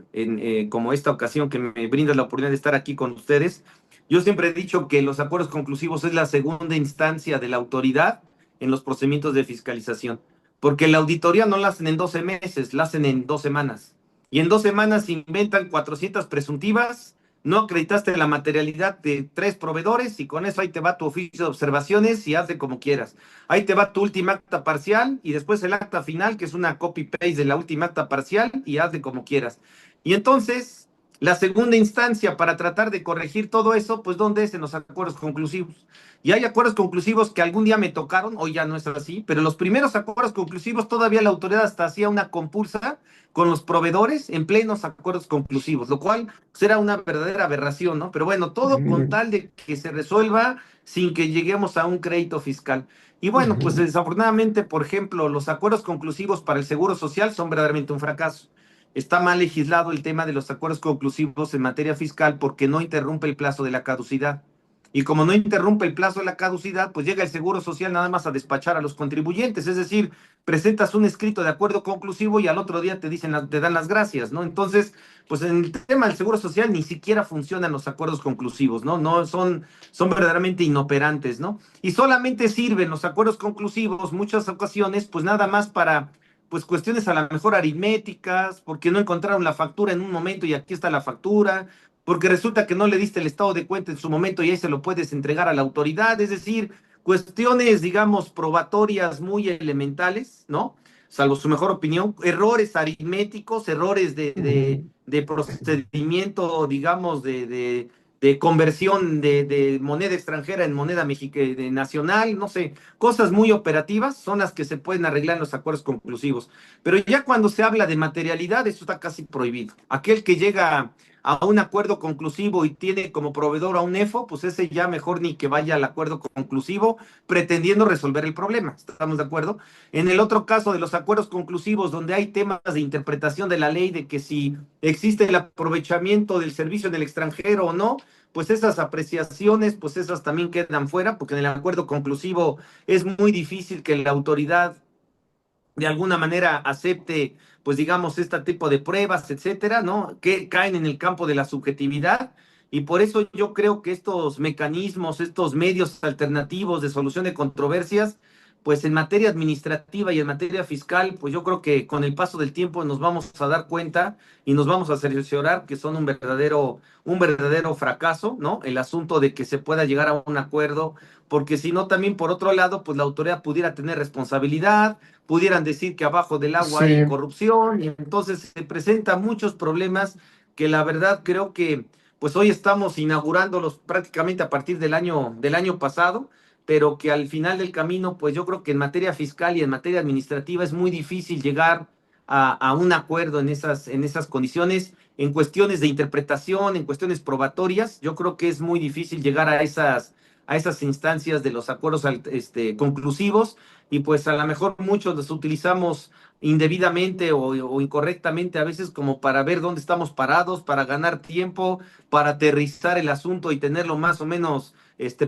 como esta ocasión que me brinda la oportunidad de estar aquí con ustedes. Yo siempre he dicho que los acuerdos conclusivos es la segunda instancia de la autoridad en los procedimientos de fiscalización, porque la auditoría no la hacen en 12 meses, la hacen en 2 semanas. y en 2 semanas inventan 400 presuntivas, no acreditaste la materialidad de 3 proveedores y con eso ahí te va tu oficio de observaciones y hazle como quieras. Ahí te va tu última acta parcial y después el acta final, que es una copy-paste de la última acta parcial y hazle como quieras. Y entonces, la segunda instancia para tratar de corregir todo eso, pues ¿dónde es? En los acuerdos conclusivos. Y hay acuerdos conclusivos que algún día me tocaron, hoy ya no es así, pero los primeros acuerdos conclusivos todavía la autoridad hasta hacía una compulsa con los proveedores en plenos acuerdos conclusivos, lo cual será una verdadera aberración, ¿no? Pero bueno, todo con Ujú, tal de que se resuelva sin que lleguemos a un crédito fiscal. Y bueno, pues ujú, desafortunadamente, por ejemplo, los acuerdos conclusivos para el Seguro Social son verdaderamente un fracaso. Está mal legislado el tema de los acuerdos conclusivos en materia fiscal porque no interrumpe el plazo de la caducidad. Y como no interrumpe el plazo de la caducidad, pues llega el Seguro Social nada más a despachar a los contribuyentes. Es decir, presentas un escrito de acuerdo conclusivo y al otro día te dicen, te dan las gracias, ¿no? Entonces, pues en el tema del Seguro Social ni siquiera funcionan los acuerdos conclusivos, ¿no? No son verdaderamente inoperantes, ¿no? Y solamente sirven los acuerdos conclusivos, muchas ocasiones, pues nada más para pues cuestiones a lo mejor aritméticas, porque no encontraron la factura en un momento y aquí está la factura, porque resulta que no le diste el estado de cuenta en su momento y ahí se lo puedes entregar a la autoridad, es decir, cuestiones, digamos, probatorias muy elementales, ¿no? Salvo su mejor opinión, errores aritméticos, errores ujú. de procedimiento, digamos, de conversión de moneda extranjera en moneda nacional, no sé, cosas muy operativas son las que se pueden arreglar en los acuerdos conclusivos. Pero ya cuando se habla de materialidad, eso está casi prohibido. Aquel que llega a un acuerdo conclusivo y tiene como proveedor a un EFO, pues ese ya mejor ni que vaya al acuerdo conclusivo pretendiendo resolver el problema. ¿Estamos de acuerdo? En el otro caso de los acuerdos conclusivos, donde hay temas de interpretación de la ley, de que si existe el aprovechamiento del servicio en el extranjero o no, pues esas apreciaciones, pues esas también quedan fuera, porque en el acuerdo conclusivo es muy difícil que la autoridad de alguna manera acepte, pues digamos, este tipo de pruebas, etcétera, ¿no? Que caen en el campo de la subjetividad. Y por eso yo creo que estos mecanismos, estos medios alternativos de solución de controversias, pues en materia administrativa y en materia fiscal, pues yo creo que con el paso del tiempo nos vamos a dar cuenta y nos vamos a cerciorar que son un verdadero fracaso, ¿no? El asunto de que se pueda llegar a un acuerdo, porque si no, también por otro lado, pues la autoridad pudiera tener responsabilidad, pudieran decir que abajo del agua hay Sí, corrupción y entonces se presentan muchos problemas que la verdad creo que pues hoy estamos inaugurándolos prácticamente a partir del año pasado, pero que al final del camino pues yo creo que en materia fiscal y en materia administrativa es muy difícil llegar a un acuerdo en esas condiciones, en cuestiones de interpretación, en cuestiones probatorias, yo creo que es muy difícil llegar a esas instancias de los acuerdos conclusivos y pues a lo mejor muchos los utilizamos indebidamente o incorrectamente a veces como para ver dónde estamos parados, para ganar tiempo, para aterrizar el asunto y tenerlo más o menos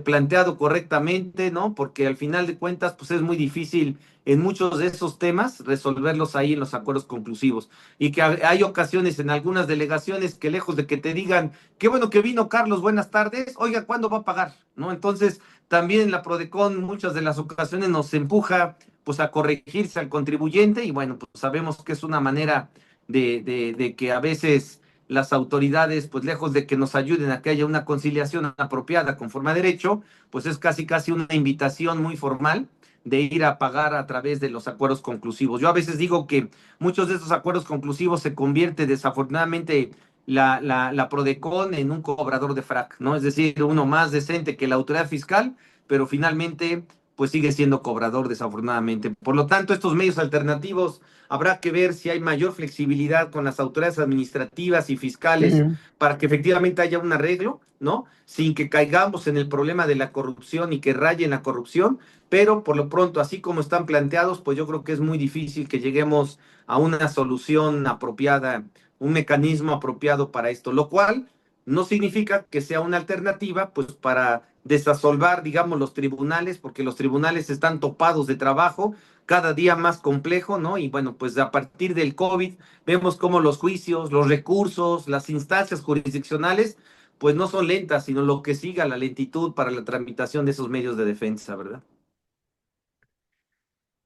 planteado correctamente, ¿no? Porque al final de cuentas, pues es muy difícil en muchos de esos temas resolverlos ahí en los acuerdos conclusivos. Y que hay ocasiones en algunas delegaciones que lejos de que te digan, qué bueno que vino Carlos, buenas tardes, oiga, ¿cuándo va a pagar? ¿No? Entonces, también la Prodecon muchas de las ocasiones nos empuja pues a corregirse al contribuyente y bueno, pues sabemos que es una manera de que a veces las autoridades, pues lejos de que nos ayuden a que haya una conciliación apropiada conforme a derecho, pues es casi una invitación muy formal de ir a pagar a través de los acuerdos conclusivos. Yo a veces digo que muchos de estos acuerdos conclusivos se convierte desafortunadamente la Prodecon en un cobrador de frac, ¿no? Es decir, uno más decente que la autoridad fiscal, pero finalmente pues sigue siendo cobrador desafortunadamente. Por lo tanto, estos medios alternativos habrá que ver si hay mayor flexibilidad con las autoridades administrativas y fiscales sí. para que efectivamente haya un arreglo, ¿no? Sin que caigamos en el problema de la corrupción y que rayen la corrupción, pero por lo pronto, así como están planteados, pues yo creo que es muy difícil que lleguemos a una solución apropiada, un mecanismo apropiado para esto, lo cual no significa que sea una alternativa, pues para desasolvar, digamos, los tribunales, porque los tribunales están topados de trabajo, cada día más complejo, ¿no? Y bueno, pues a partir del COVID vemos cómo los juicios, los recursos, las instancias jurisdiccionales, pues no son lentas, sino lo que siga la lentitud para la tramitación de esos medios de defensa, ¿verdad?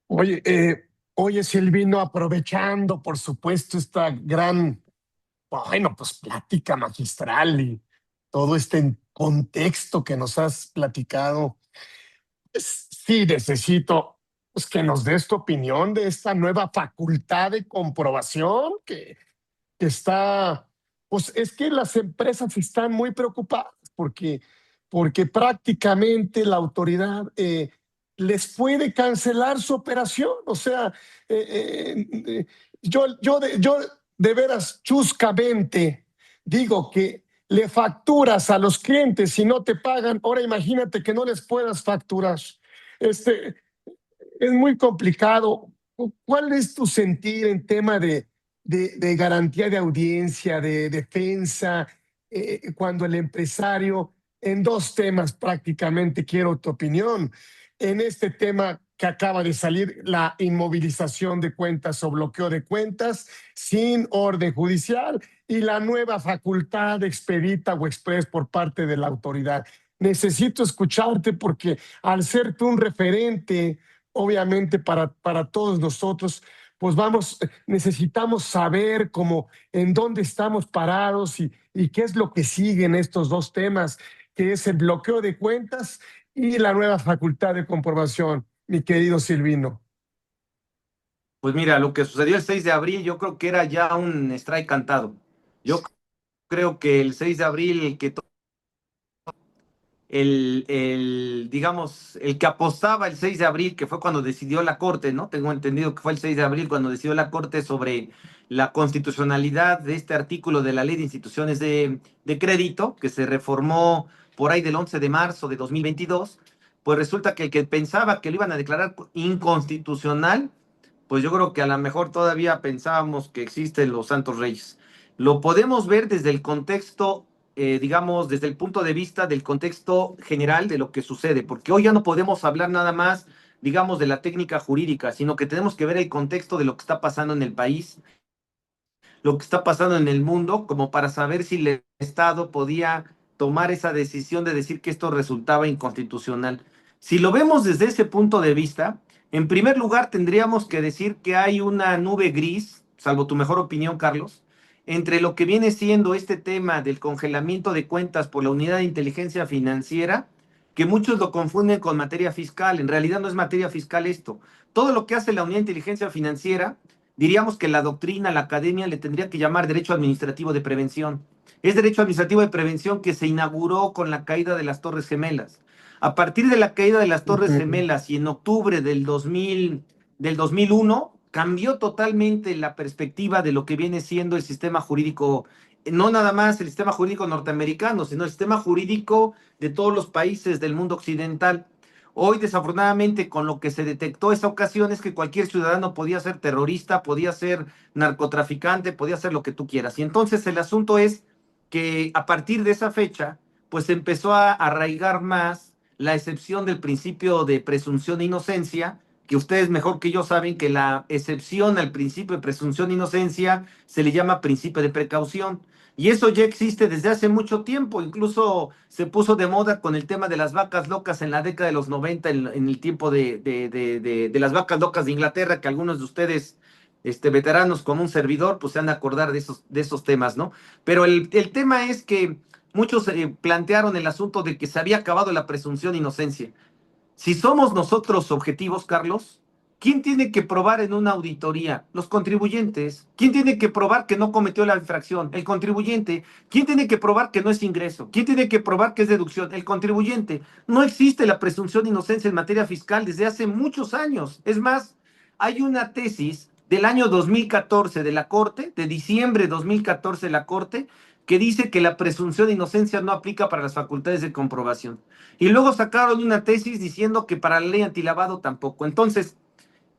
Oye, oye, Silvino, aprovechando, por supuesto, esta gran Bueno, pues plática magistral y todo este contexto que nos has platicado. Pues, sí, necesito pues, que nos des tu opinión de esta nueva facultad de comprobación que está, pues es que las empresas están muy preocupadas porque prácticamente la autoridad les puede cancelar su operación. O sea, yo de veras chuscamente digo que le facturas a los clientes y no te pagan. Ahora imagínate que no les puedas facturar. Este, es muy complicado. ¿Cuál es tu sentir en tema de garantía de audiencia, de defensa, cuando el empresario, en dos temas prácticamente quiero tu opinión, en este tema que acaba de salir, la inmovilización de cuentas o bloqueo de cuentas sin orden judicial y la nueva facultad de expedita o express por parte de la autoridad? Necesito escucharte porque al ser tú un referente, obviamente para todos nosotros, pues necesitamos saber cómo, en dónde estamos parados y qué es lo que sigue en estos dos temas, que es el bloqueo de cuentas y la nueva facultad de comprobación, mi querido Silvino. Pues mira, lo que sucedió el 6 de abril, yo creo que era ya un strike cantado. Yo creo que el 6 de abril, digamos, el que apostaba el 6 de abril, que fue cuando decidió la Corte, ¿no? Tengo entendido que fue el 6 de abril cuando decidió la Corte sobre la constitucionalidad de este artículo de la Ley de Instituciones de Crédito, que se reformó por ahí del 11 de marzo de 2022. Pues resulta que el que pensaba que lo iban a declarar inconstitucional, pues yo creo que a lo mejor todavía pensábamos que existen los Santos Reyes. Lo podemos ver desde el contexto, digamos, desde el punto de vista del contexto general de lo que sucede, porque hoy ya no podemos hablar nada más, digamos, de la técnica jurídica, sino que tenemos que ver el contexto de lo que está pasando en el país, lo que está pasando en el mundo, como para saber si el Estado podía tomar esa decisión de decir que esto resultaba inconstitucional. Si lo vemos desde ese punto de vista, en primer lugar tendríamos que decir que hay una nube gris, salvo tu mejor opinión, Carlos, entre lo que viene siendo este tema del congelamiento de cuentas por la unidad de inteligencia financiera, que muchos lo confunden con materia fiscal. En realidad no es materia fiscal esto. Todo lo que hace la unidad de inteligencia financiera, diríamos que la doctrina, la academia le tendría que llamar derecho administrativo de prevención. Es derecho administrativo de prevención que se inauguró con la caída de las Torres Gemelas. A partir de la caída de las Torres Gemelas y en octubre del 2001, cambió totalmente la perspectiva de lo que viene siendo el sistema jurídico, no nada más el sistema jurídico norteamericano, sino el sistema jurídico de todos los países del mundo occidental. Hoy, desafortunadamente, con lo que se detectó esa ocasión es que cualquier ciudadano podía ser terrorista, podía ser narcotraficante, podía ser lo que tú quieras. Y entonces el asunto es que a partir de esa fecha, pues empezó a arraigar más la excepción del principio de presunción de inocencia, que ustedes mejor que yo saben que la excepción al principio de presunción de inocencia se le llama principio de precaución. Y eso ya existe desde hace mucho tiempo, incluso se puso de moda con el tema de las vacas locas en la década de los 90, en el tiempo de las vacas locas de Inglaterra, que algunos de ustedes, veteranos como un servidor, pues se han de acordar de esos temas, ¿no? Pero el tema es que muchos plantearon el asunto de que se había acabado la presunción de inocencia. Si somos nosotros objetivos, Carlos, ¿quién tiene que probar en una auditoría? Los contribuyentes. ¿Quién tiene que probar que no cometió la infracción? El contribuyente. ¿Quién tiene que probar que no es ingreso? ¿Quién tiene que probar que es deducción? El contribuyente. No existe la presunción de inocencia en materia fiscal desde hace muchos años. Es más, hay una tesis del año 2014 de la Corte, de diciembre de 2014 de la Corte, que dice que la presunción de inocencia no aplica para las facultades de comprobación. Y luego sacaron una tesis diciendo que para la ley antilavado tampoco. Entonces,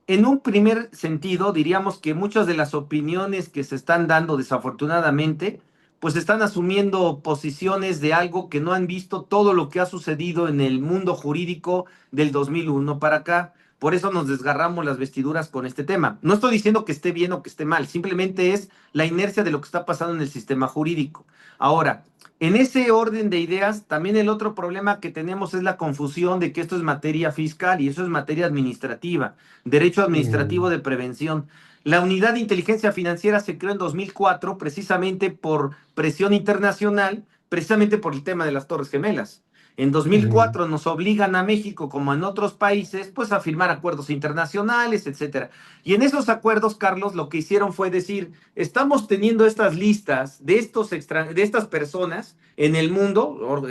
en un primer sentido, diríamos que muchas de las opiniones que se están dando desafortunadamente, pues están asumiendo posiciones de algo que no han visto todo lo que ha sucedido en el mundo jurídico del 2001 para acá. Por eso nos desgarramos las vestiduras con este tema. No estoy diciendo que esté bien o que esté mal, simplemente es la inercia de lo que está pasando en el sistema jurídico. Ahora, en ese orden de ideas, también el otro problema que tenemos es la confusión de que esto es materia fiscal y eso es materia administrativa, derecho administrativo de prevención. La unidad de inteligencia financiera se creó en 2004 precisamente por presión internacional, precisamente por el tema de las Torres Gemelas. En Ujú. 2004 nos obligan a México, como en otros países, pues a firmar acuerdos internacionales, etcétera. Y en esos acuerdos, Carlos, lo que hicieron fue decir, estamos teniendo estas listas de, de estas personas en el mundo,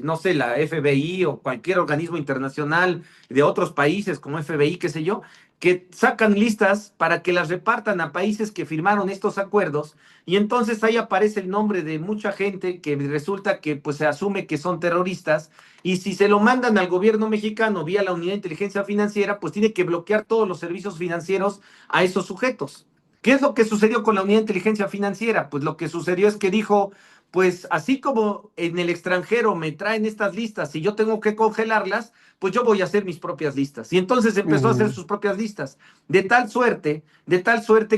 no sé, la FBI o cualquier organismo internacional de otros países como FBI, qué sé yo, que sacan listas para que las repartan a países que firmaron estos acuerdos y entonces ahí aparece el nombre de mucha gente que resulta que pues se asume que son terroristas y si se lo mandan al gobierno mexicano vía la unidad de inteligencia financiera, pues tiene que bloquear todos los servicios financieros a esos sujetos. ¿Qué es lo que sucedió con la unidad de inteligencia financiera? Pues lo que sucedió es que dijo, pues así como en el extranjero me traen estas listas y yo tengo que congelarlas, pues yo voy a hacer mis propias listas. Y entonces empezó a hacer Ujú. sus propias listas, de tal suerte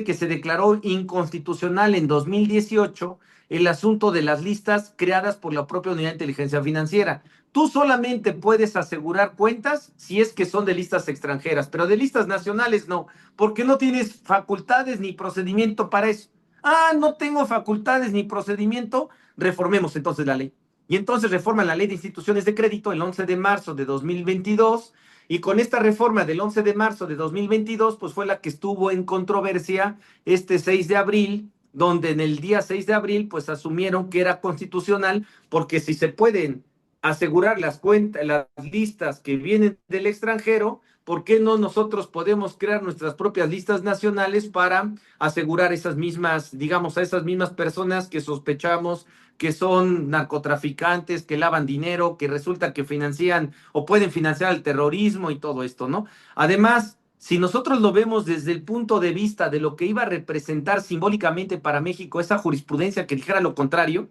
que se declaró inconstitucional en 2018 el asunto de las listas creadas por la propia unidad de inteligencia financiera. Tú solamente puedes asegurar cuentas si es que son de listas extranjeras, pero de listas nacionales no, porque no tienes facultades ni procedimiento para eso. Ah, no tengo facultades ni procedimiento, reformemos entonces la ley. Y entonces reforman la ley de instituciones de crédito el 11 de marzo de 2022 y con esta reforma del 11 de marzo de 2022 pues fue la que estuvo en controversia este 6 de abril, donde en el día 6 de abril pues asumieron que era constitucional porque si se pueden asegurar las cuentas, las listas que vienen del extranjero, ¿por qué no nosotros podemos crear nuestras propias listas nacionales para asegurar esas mismas, digamos, a esas mismas personas que sospechamos que son narcotraficantes, que lavan dinero, que resulta que financian o pueden financiar el terrorismo y todo esto, ¿no? Además, si nosotros lo vemos desde el punto de vista de lo que iba a representar simbólicamente para México esa jurisprudencia que dijera lo contrario,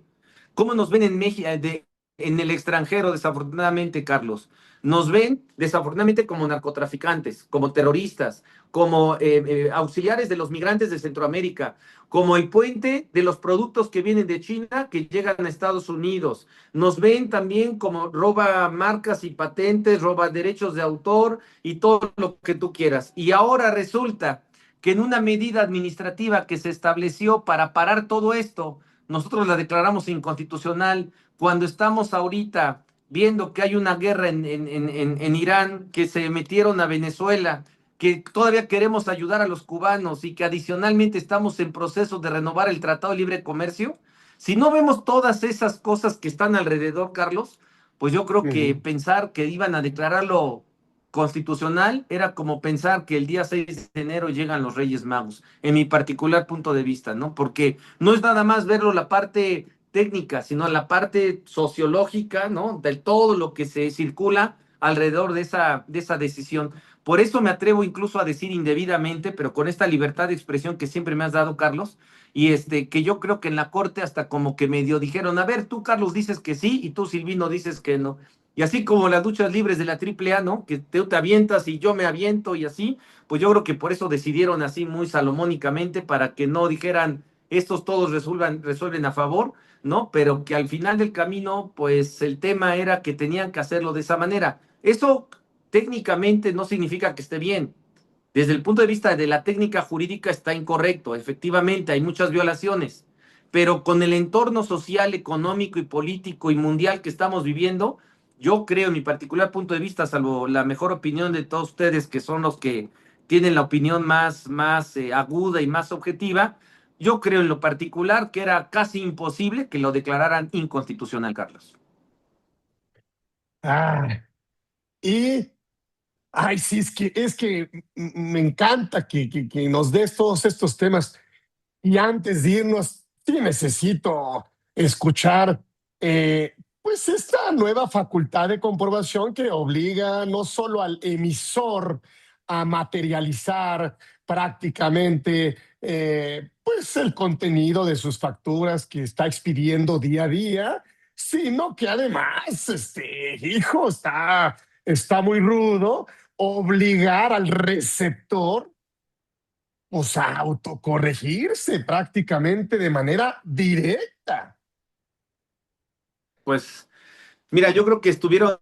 ¿cómo nos ven en México, en el extranjero, desafortunadamente, Carlos? Nos ven desafortunadamente como narcotraficantes, como terroristas, como auxiliares de los migrantes de Centroamérica, como el puente de los productos que vienen de China que llegan a Estados Unidos. Nos ven también como roba marcas y patentes, roba derechos de autor y todo lo que tú quieras. Y ahora resulta que en una medida administrativa que se estableció para parar todo esto, nosotros la declaramos inconstitucional cuando estamos ahorita viendo que hay una guerra en Irán, que se metieron a Venezuela, que todavía queremos ayudar a los cubanos y que adicionalmente estamos en proceso de renovar el Tratado de Libre Comercio, si no vemos todas esas cosas que están alrededor, Carlos, pues yo creo que Ujú. pensar que iban a declararlo constitucional era como pensar que el día 6 de enero llegan los Reyes Magos, en mi particular punto de vista, ¿no? Porque no es nada más verlo la parte técnica, sino la parte sociológica, ¿no? De todo lo que se circula alrededor de esa decisión. Por eso me atrevo incluso a decir indebidamente, pero con esta libertad de expresión que siempre me has dado, Carlos, y que yo creo que en la corte hasta como que medio dijeron, a ver, tú, Carlos, dices que sí, y tú, Silvino, dices que no. Y así como las luchas libres de la AAA, ¿no? Que tú te avientas y yo me aviento y así, pues yo creo que por eso decidieron así muy salomónicamente para que no dijeran, estos todos resuelven a favor, ¿no? Pero que al final del camino, pues el tema era que tenían que hacerlo de esa manera. Eso técnicamente no significa que esté bien. Desde el punto de vista de la técnica jurídica está incorrecto, efectivamente, hay muchas violaciones, pero con el entorno social, económico y político y mundial que estamos viviendo, yo creo, en mi particular punto de vista, salvo la mejor opinión de todos ustedes, que son los que tienen la opinión más aguda y más objetiva, yo creo en lo particular que era casi imposible que lo declararan inconstitucional, Carlos. Ah, y, ay, sí, es que me encanta que nos des todos estos temas. Y antes de irnos, sí necesito escuchar, pues, esta nueva facultad de comprobación que obliga no solo al emisor a materializar prácticamente, pues, el contenido de sus facturas que está expidiendo día a día, sino que además, hijo, está muy rudo obligar al receptor, pues, a autocorregirse prácticamente de manera directa. Pues mira, yo creo que estuvieron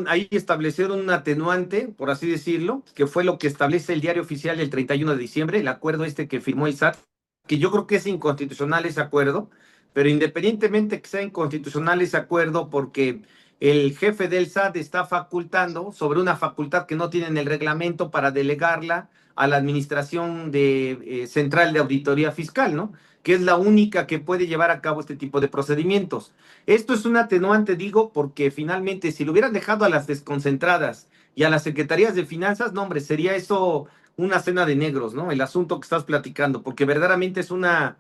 ahí establecieron un atenuante, por así decirlo, que fue lo que establece el Diario Oficial del 31 de diciembre, el acuerdo este que firmó el SAT, que yo creo que es inconstitucional ese acuerdo, pero independientemente que sea inconstitucional ese acuerdo, porque el jefe del SAT está facultando sobre una facultad que no tiene en el reglamento para delegarla a la Administración Central de Auditoría Fiscal, ¿no? Que es la única que puede llevar a cabo este tipo de procedimientos. Esto es un atenuante, digo, porque finalmente si lo hubieran dejado a las desconcentradas y a las secretarías de finanzas, no, hombre, sería eso una cena de negros, ¿no? El asunto que estás platicando, porque verdaderamente es una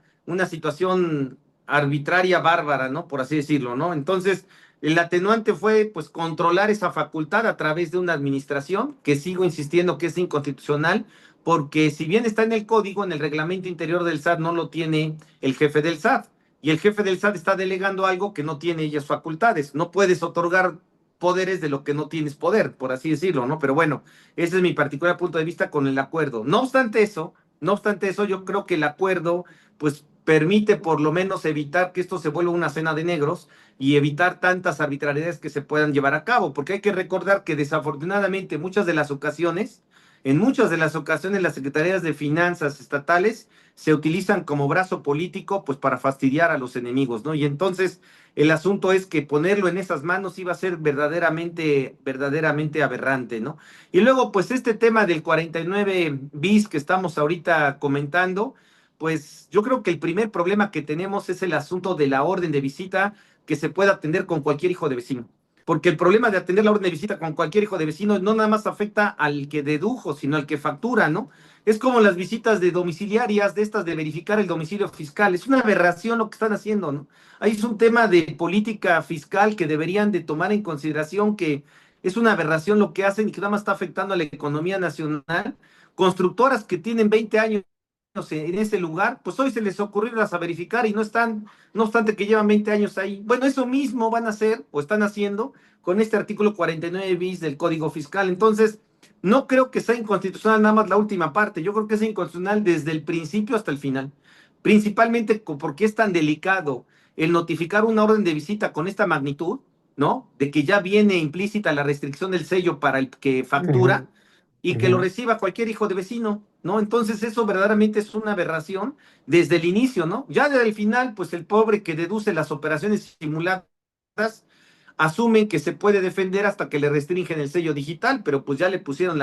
situación arbitraria, bárbara, ¿no? Por así decirlo, ¿no? Entonces, el atenuante fue, pues, controlar esa facultad a través de una administración, que sigo insistiendo que es inconstitucional, porque si bien está en el código, en el reglamento interior del SAT no lo tiene el jefe del SAT y el jefe del SAT está delegando algo que no tiene ellas facultades. No puedes otorgar poderes de lo que no tienes poder, por así decirlo, ¿no? Pero bueno, ese es mi particular punto de vista con el acuerdo. No obstante eso, yo creo que el acuerdo, pues, permite por lo menos evitar que esto se vuelva una cena de negros y evitar tantas arbitrariedades que se puedan llevar a cabo, porque hay que recordar que desafortunadamente en muchas de las ocasiones las secretarías de finanzas estatales se utilizan como brazo político, pues para fastidiar a los enemigos, ¿no? Y entonces el asunto es que ponerlo en esas manos iba a ser verdaderamente aberrante, ¿no? Y luego, pues este tema del 49 bis que estamos ahorita comentando, pues yo creo que el primer problema que tenemos es el asunto de la orden de visita que se pueda atender con cualquier hijo de vecino. Porque el problema de atender la orden de visita con cualquier hijo de vecino no nada más afecta al que dedujo, sino al que factura, ¿no? Es como las visitas de domiciliarias, de estas de verificar el domicilio fiscal. Es una aberración lo que están haciendo, ¿no? Ahí es un tema de política fiscal que deberían de tomar en consideración que es una aberración lo que hacen y que nada más está afectando a la economía nacional. Constructoras que tienen 20 años en ese lugar, pues hoy se les ocurrió a verificar y no están, no obstante que llevan 20 años ahí. Bueno, eso mismo van a hacer o están haciendo con este artículo 49 bis del Código Fiscal. Entonces, no creo que sea inconstitucional nada más la última parte, yo creo que es inconstitucional desde el principio hasta el final, principalmente porque es tan delicado el notificar una orden de visita con esta magnitud, ¿no? De que ya viene implícita la restricción del sello para el que Ujú, factura y que lo ujú. reciba cualquier hijo de vecino, ¿no? Entonces eso verdaderamente es una aberración desde el inicio, ¿no? Ya desde el final, pues el pobre que deduce las operaciones simuladas asumen que se puede defender hasta que le restringen el sello digital, pero pues ya lo pusieron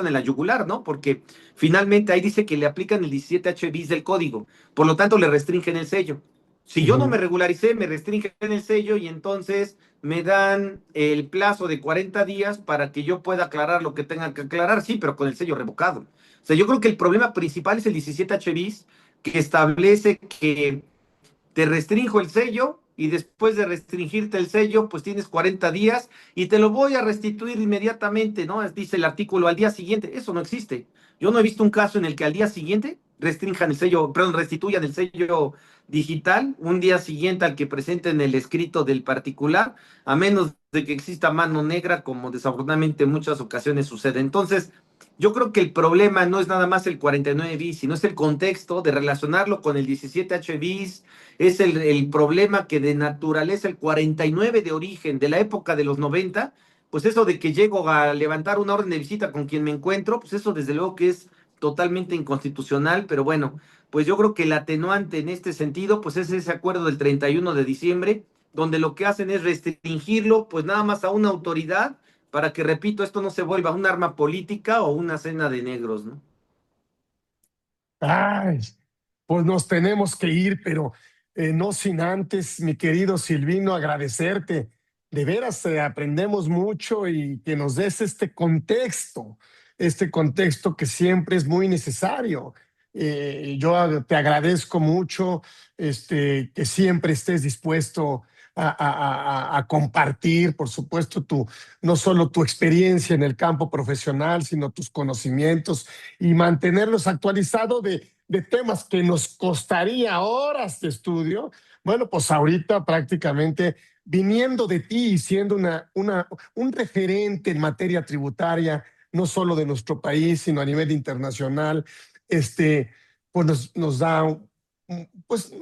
en la yugular, ¿no? Porque finalmente ahí dice que le aplican el 17H bis del código, por lo tanto le restringen el sello. Si yo no me Ujú. regularicé, me restringen el sello y entonces me dan el plazo de 40 días para que yo pueda aclarar lo que tenga que aclarar, sí, pero con el sello revocado. O sea, yo creo que el problema principal es el 17H bis que establece que te restrinjo el sello y después de restringirte el sello, pues tienes 40 días y te lo voy a restituir inmediatamente, ¿no? Dice el artículo al día siguiente. Eso no existe. Yo no he visto un caso en el que al día siguiente restrinjan el sello, perdón, restituyan el sello digital un día siguiente al que presenten el escrito del particular, a menos de que exista mano negra, como desafortunadamente en muchas ocasiones sucede. Entonces, yo creo que el problema no es nada más el 49 bis, sino es el contexto de relacionarlo con el 17H bis, es el problema que de naturaleza el 49 de origen de la época de los 90, pues eso de que llego a levantar una orden de visita con quien me encuentro, pues eso desde luego que es totalmente inconstitucional, pero bueno, pues yo creo que el atenuante en este sentido, pues es ese acuerdo del 31 de diciembre, donde lo que hacen es restringirlo, pues nada más a una autoridad, para que, repito, esto no se vuelva un arma política o una cena de negros, ¿no? Ay, pues nos tenemos que ir, pero no sin antes, mi querido Silvino, agradecerte. De veras, aprendemos mucho y que nos des este contexto que siempre es muy necesario. Yo te agradezco mucho que siempre estés dispuesto a compartir, por supuesto, no solo tu experiencia en el campo profesional, sino tus conocimientos y mantenerlos actualizados de temas que nos costaría horas de estudio. Bueno, pues ahorita prácticamente viniendo de ti y siendo un referente en materia tributaria, no solo de nuestro país, sino a nivel internacional, pues nos da, pues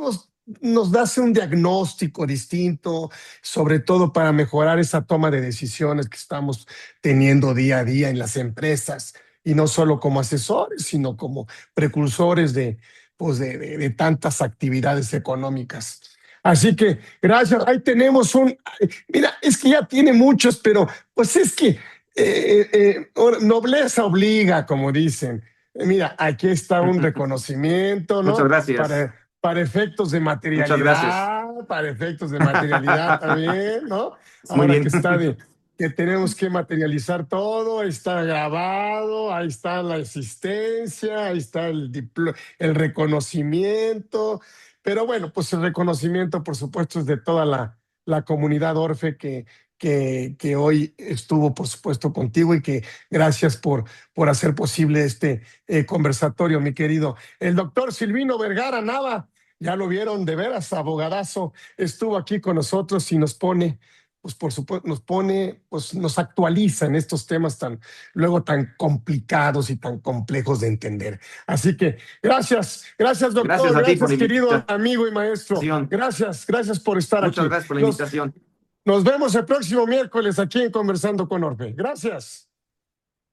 nos hace un diagnóstico distinto, sobre todo para mejorar esa toma de decisiones que estamos teniendo día a día en las empresas, y no solo como asesores, sino como precursores pues de tantas actividades económicas. Así que gracias. Ahí tenemos mira, es que ya tiene muchos, pero pues es que nobleza obliga, como dicen. Mira, aquí está un reconocimiento, Muchas ¿no? gracias. Para efectos de Muchas gracias. materialidad también, ¿no? Muy Ahora que bien. está que tenemos que materializar todo, ahí está grabado, ahí está la existencia, ahí está el reconocimiento, pero bueno, pues el reconocimiento, por supuesto, es de toda la comunidad Orfe que hoy estuvo, por supuesto, contigo, y que gracias por hacer posible este conversatorio, mi querido. El doctor Silvino Vergara Nava, ya lo vieron, de veras, abogadazo, estuvo aquí con nosotros y nos pone, pues por supuesto, pues nos actualiza en estos temas luego tan complicados y tan complejos de entender. Así que gracias Gracias doctor, a ti por gracias la querido invitación. amigo y maestro, gracias por estar Muchas aquí. gracias por la invitación. Nos vemos el próximo miércoles aquí en Conversando con Orfe. Gracias.